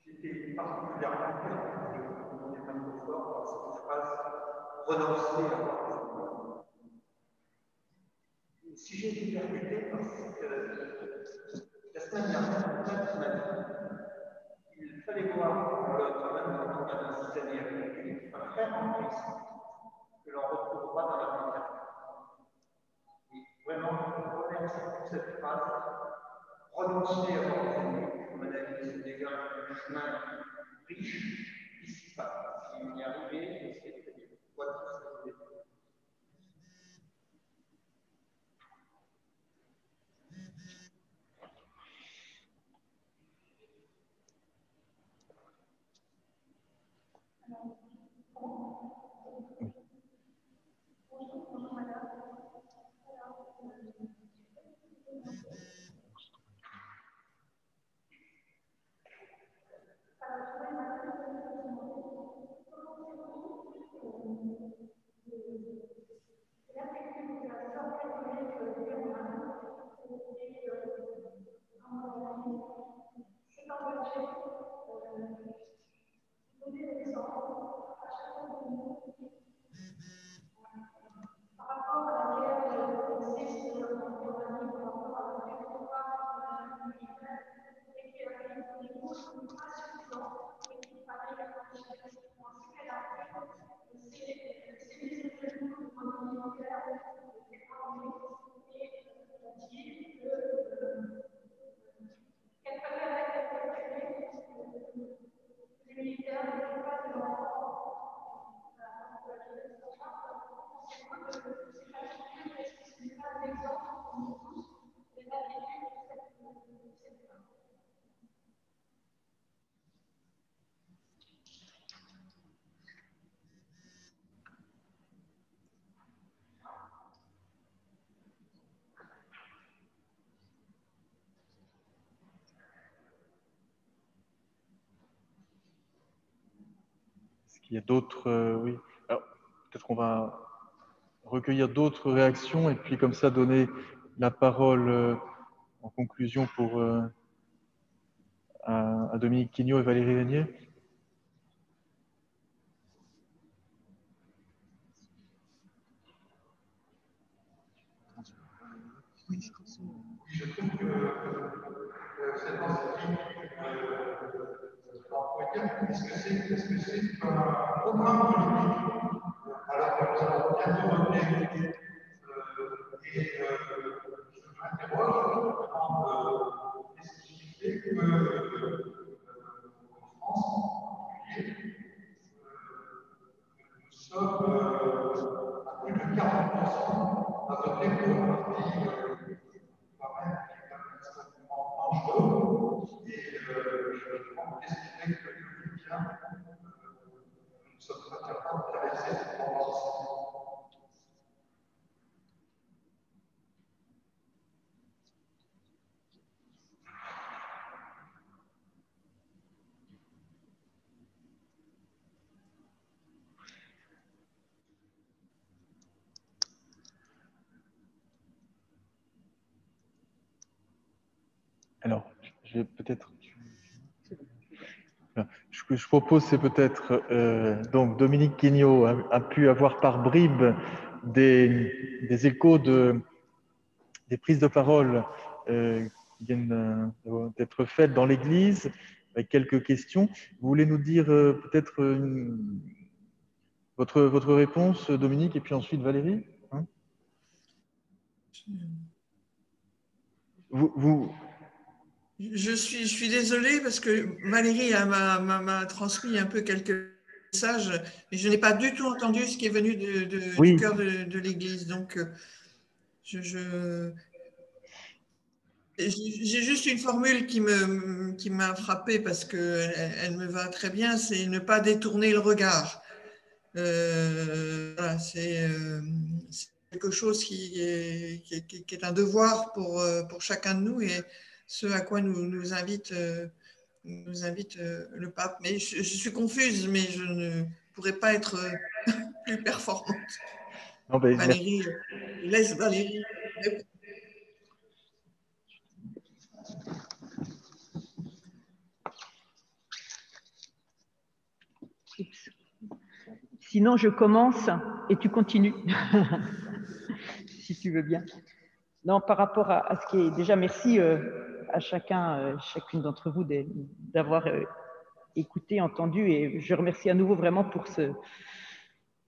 J'étais particulièrement perdu de mon Microsoft par cette phrase renoncer à voir. Si j'ai été percuté parce que la semaine dernière, on m'a dit qu'il fallait voir quand même quand on a des citadins avec un frère en Christ que l'on retrouvera dans la Bible. Et vraiment, je remercie pour cette phrase. Renoncer à voir les ennemis, comme on a dit, c'est déjà un chemin riche, ici pas. Si on y arrivait, c'est très bien. Voilà ce que je voulais dire. Il y a d'autres, oui. Alors, peut-être qu'on va recueillir d'autres réactions et puis comme ça donner la parole en conclusion pour, à Dominique Quignot et Valérie Régnier. Je trouve que cette encyclique, est-ce que c'est un programme politique? Alors que nous avons bientôt voté, et je m'interroge vraiment qu'est-ce qui fait que en France en particulier, nous sommes à plus de 40% à voter pour un pays quand même qui est extrêmement dangereux. Et je me demande qu'est-ce qui fait que nous ne sommes pas capables de réaliser cette transition. Alors, je vais peut-être. Ce que je propose, c'est peut-être. Donc, Dominique Quignot a pu avoir par bribes des échos des prises de parole qui viennent d'être faites dans l'Église, avec quelques questions. Vous voulez nous dire peut-être votre réponse, Dominique, et puis ensuite Valérie, hein? Je suis désolée parce que Valérie m'a transmis un peu quelques messages, mais je n'ai pas du tout entendu ce qui est venu Oui. du cœur de l'Église. Donc, j'ai juste une formule qui m'a frappée parce qu'elle me va très bien, c'est ne pas détourner le regard. Voilà, c'est quelque chose qui est un devoir pour chacun de nous et ce à quoi nous invite le pape. Mais je suis confuse, mais je ne pourrais pas être plus performante. Non, ben, Valérie, je laisse Valérie répondre. Sinon, je commence et tu continues, si tu veux bien. Non, par rapport à ce qui est... Déjà, merci à chacune d'entre vous d'avoir écouté, entendu. Et je remercie à nouveau vraiment pour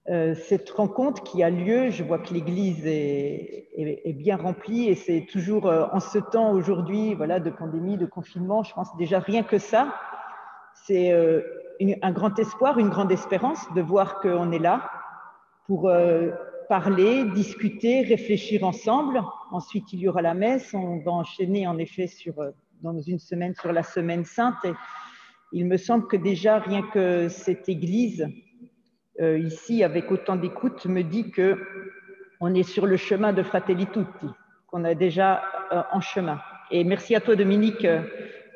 cette rencontre qui a lieu. Je vois que l'Église est bien remplie et c'est toujours en ce temps aujourd'hui, voilà, de pandémie, de confinement, je pense déjà rien que ça, c'est un grand espoir, une grande espérance de voir qu'on est là pour parler, discuter, réfléchir ensemble. Ensuite, il y aura la messe. On va enchaîner en effet dans une semaine sur la Semaine Sainte. Et il me semble que déjà, rien que cette Église, ici, avec autant d'écoute, me dit qu'on est sur le chemin de Fratelli Tutti, qu'on est déjà en chemin. Et merci à toi, Dominique,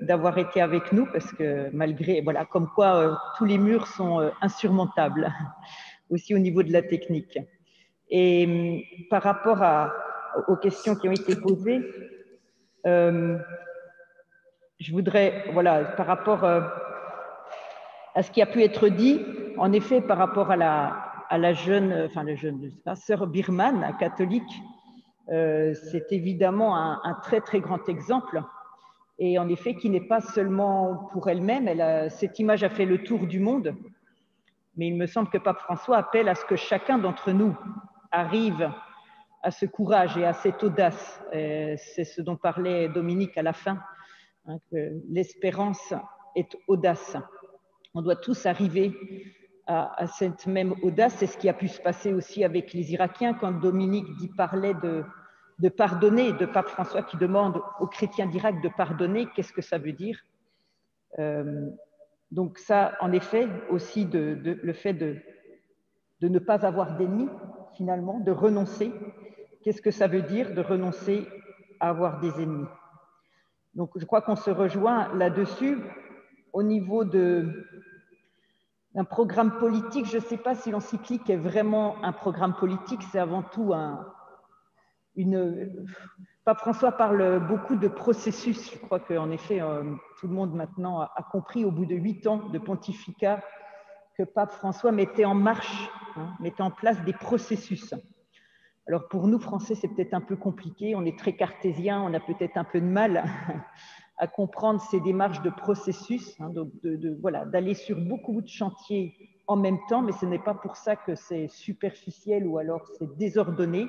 d'avoir été avec nous, parce que malgré, voilà, comme quoi tous les murs sont insurmontables, aussi au niveau de la technique. Et par rapport aux questions qui ont été posées, je voudrais, voilà, par rapport à ce qui a pu être dit, en effet, par rapport à la jeune, sœur birmane catholique, c'est évidemment un très, très grand exemple. Et en effet, qui n'est pas seulement pour elle-même, cette image a fait le tour du monde, mais il me semble que Pape François appelle à ce que chacun d'entre nous arrive à ce courage et à cette audace. C'est ce dont parlait Dominique à la fin, hein, que l'espérance est audace. On doit tous arriver à cette même audace. C'est ce qui a pu se passer aussi avec les Irakiens quand Dominique parlait de pardonner, de Pape François qui demande aux chrétiens d'Irak de pardonner. Qu'est-ce que ça veut dire? Donc ça, en effet, aussi le fait de ne pas avoir d'ennemis, finalement, de renoncer. Qu'est-ce que ça veut dire de renoncer à avoir des ennemis? Donc je crois qu'on se rejoint là-dessus. Au niveau d'un programme politique, je ne sais pas si l'encyclique est vraiment un programme politique, c'est avant tout Pape François parle beaucoup de processus. Je crois qu'en effet, tout le monde maintenant a compris au bout de 8 ans de pontificat que Pape François mettait en marche, mettait en place des processus. Alors pour nous, Français, c'est peut-être un peu compliqué, on est très cartésien, on a peut-être un peu de mal à comprendre ces démarches de processus, donc voilà, d'aller sur beaucoup de chantiers en même temps, mais ce n'est pas pour ça que c'est superficiel ou alors c'est désordonné.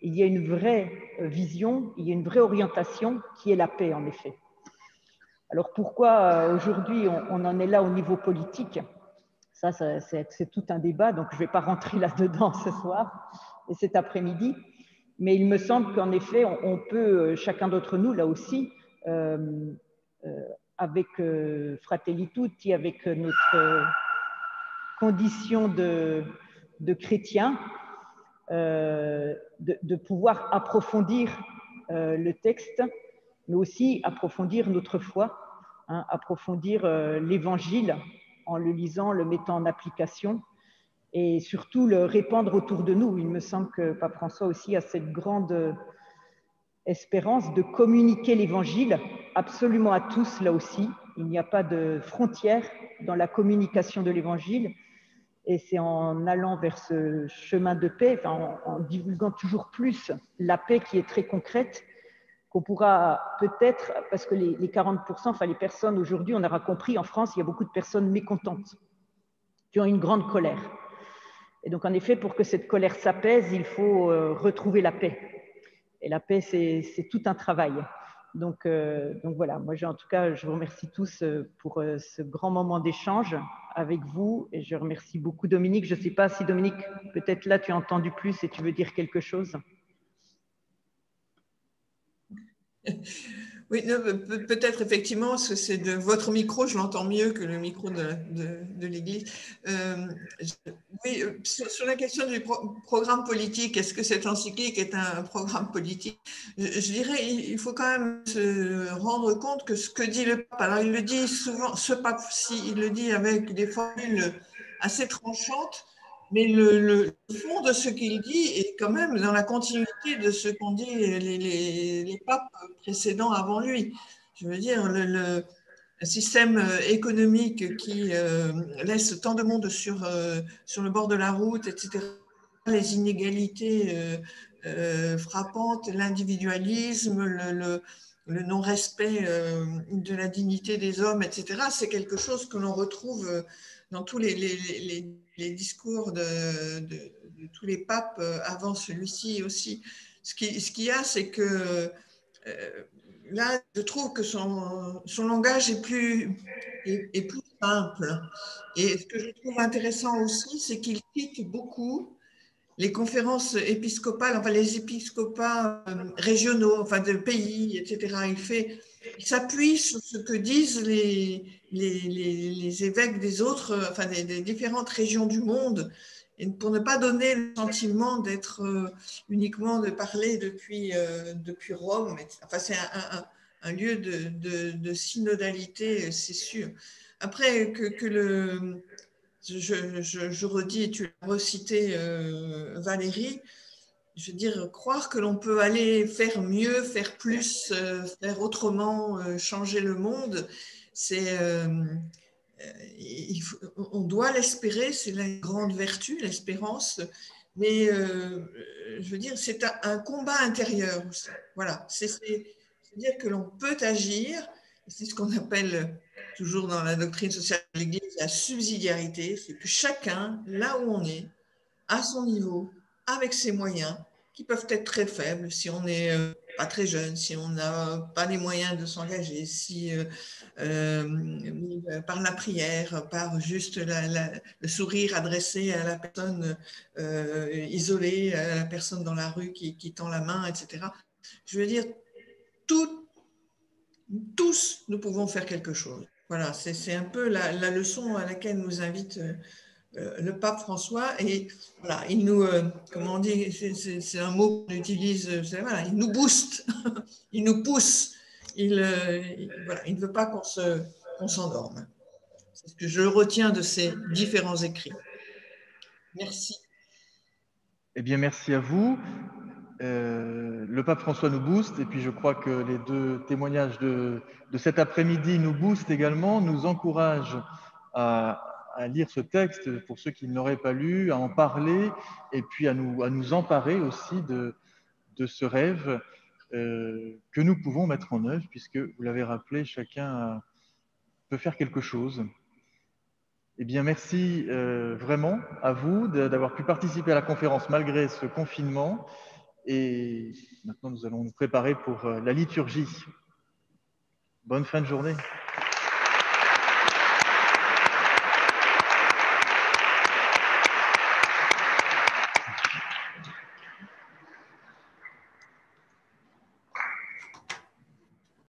Il y a une vraie vision, il y a une vraie orientation qui est la paix, en effet. Alors pourquoi aujourd'hui on en est là au niveau politique? Ça c'est tout un débat, donc je ne vais pas rentrer là-dedans ce soir et cet après-midi, mais il me semble qu'en effet, on peut, chacun d'entre nous, là aussi, avec Fratelli Tutti, avec notre condition de chrétien, de pouvoir approfondir le texte, mais aussi approfondir notre foi, approfondir l'Évangile en le lisant, le mettant en application, et surtout le répandre autour de nous. Il me semble que Pape François aussi a cette grande espérance de communiquer l'Évangile absolument à tous, là aussi. Il n'y a pas de frontière dans la communication de l'Évangile. Et c'est en allant vers ce chemin de paix, en divulguant toujours plus la paix qui est très concrète, qu'on pourra peut-être, parce que les 40%, les personnes aujourd'hui, on aura compris, en France, il y a beaucoup de personnes mécontentes, qui ont une grande colère. Et donc, en effet, pour que cette colère s'apaise, il faut retrouver la paix. Et la paix, c'est tout un travail. Donc voilà, moi en tout cas, je vous remercie tous pour ce grand moment d'échange avec vous et je remercie beaucoup Dominique. Je ne sais pas si Dominique, peut-être là tu as entendu plus et tu veux dire quelque chose. Oui, peut-être effectivement, parce que c'est de votre micro, je l'entends mieux que le micro de l'Église. Oui, sur la question du programme politique, est-ce que cette encyclique est un programme politique? Je dirais, il faut quand même se rendre compte que ce que dit le pape, alors il le dit souvent, ce pape-ci, il le dit avec des formules assez tranchantes, mais le fond de ce qu'il dit est quand même dans la continuité de ce qu'ont dit les papes précédents avant lui. Je veux dire, le système économique qui laisse tant de monde sur le bord de la route, etc., les inégalités frappantes, l'individualisme, le non-respect de la dignité des hommes, etc., c'est quelque chose que l'on retrouve dans tous les discours de tous les papes avant celui-ci aussi. Ce qu'il y a, c'est que là, je trouve que son langage est plus simple. Et ce que je trouve intéressant aussi, c'est qu'il cite beaucoup les conférences épiscopales, enfin les épiscopats régionaux, enfin de pays, etc. Il s'appuie sur ce que disent les évêques des autres, enfin des différentes régions du monde, et pour ne pas donner le sentiment d'être uniquement de parler depuis Rome. Enfin, c'est un lieu de synodalité, c'est sûr. Après, je redis, et tu l'as recité, Valérie, je veux dire, croire que l'on peut aller faire mieux, faire plus, faire autrement, changer le monde, on doit l'espérer, c'est la grande vertu, l'espérance, mais je veux dire, c'est un combat intérieur aussi. Voilà, c'est-à-dire que l'on peut agir, c'est ce qu'on appelle toujours dans la doctrine sociale de l'Église la subsidiarité, c'est que chacun, là où on est, à son niveau, avec ses moyens, qui peuvent être très faibles si on n'est pas très jeune, si on n'a pas les moyens de s'engager, si par la prière, par juste le sourire adressé à la personne isolée, à la personne dans la rue qui tend la main, etc. Je veux dire, tous, nous pouvons faire quelque chose. Voilà, c'est un peu la leçon à laquelle nous invite le pape François. Et voilà, il nous, comment on dit, c'est un mot qu'on utilise, voilà, il nous booste, il nous pousse, voilà, il ne veut pas qu'on s'endorme. C'est ce que je retiens de ces différents écrits. Merci. Eh bien, merci à vous. Le pape François nous booste, et puis je crois que les deux témoignages de cet après-midi nous boostent également, nous encouragent à lire ce texte pour ceux qui ne l'auraient pas lu, à en parler, et puis à nous emparer aussi de ce rêve que nous pouvons mettre en œuvre, puisque, vous l'avez rappelé, chacun peut faire quelque chose. Eh bien, merci vraiment à vous d'avoir pu participer à la conférence malgré ce confinement. Et maintenant, nous allons nous préparer pour la liturgie. Bonne fin de journée.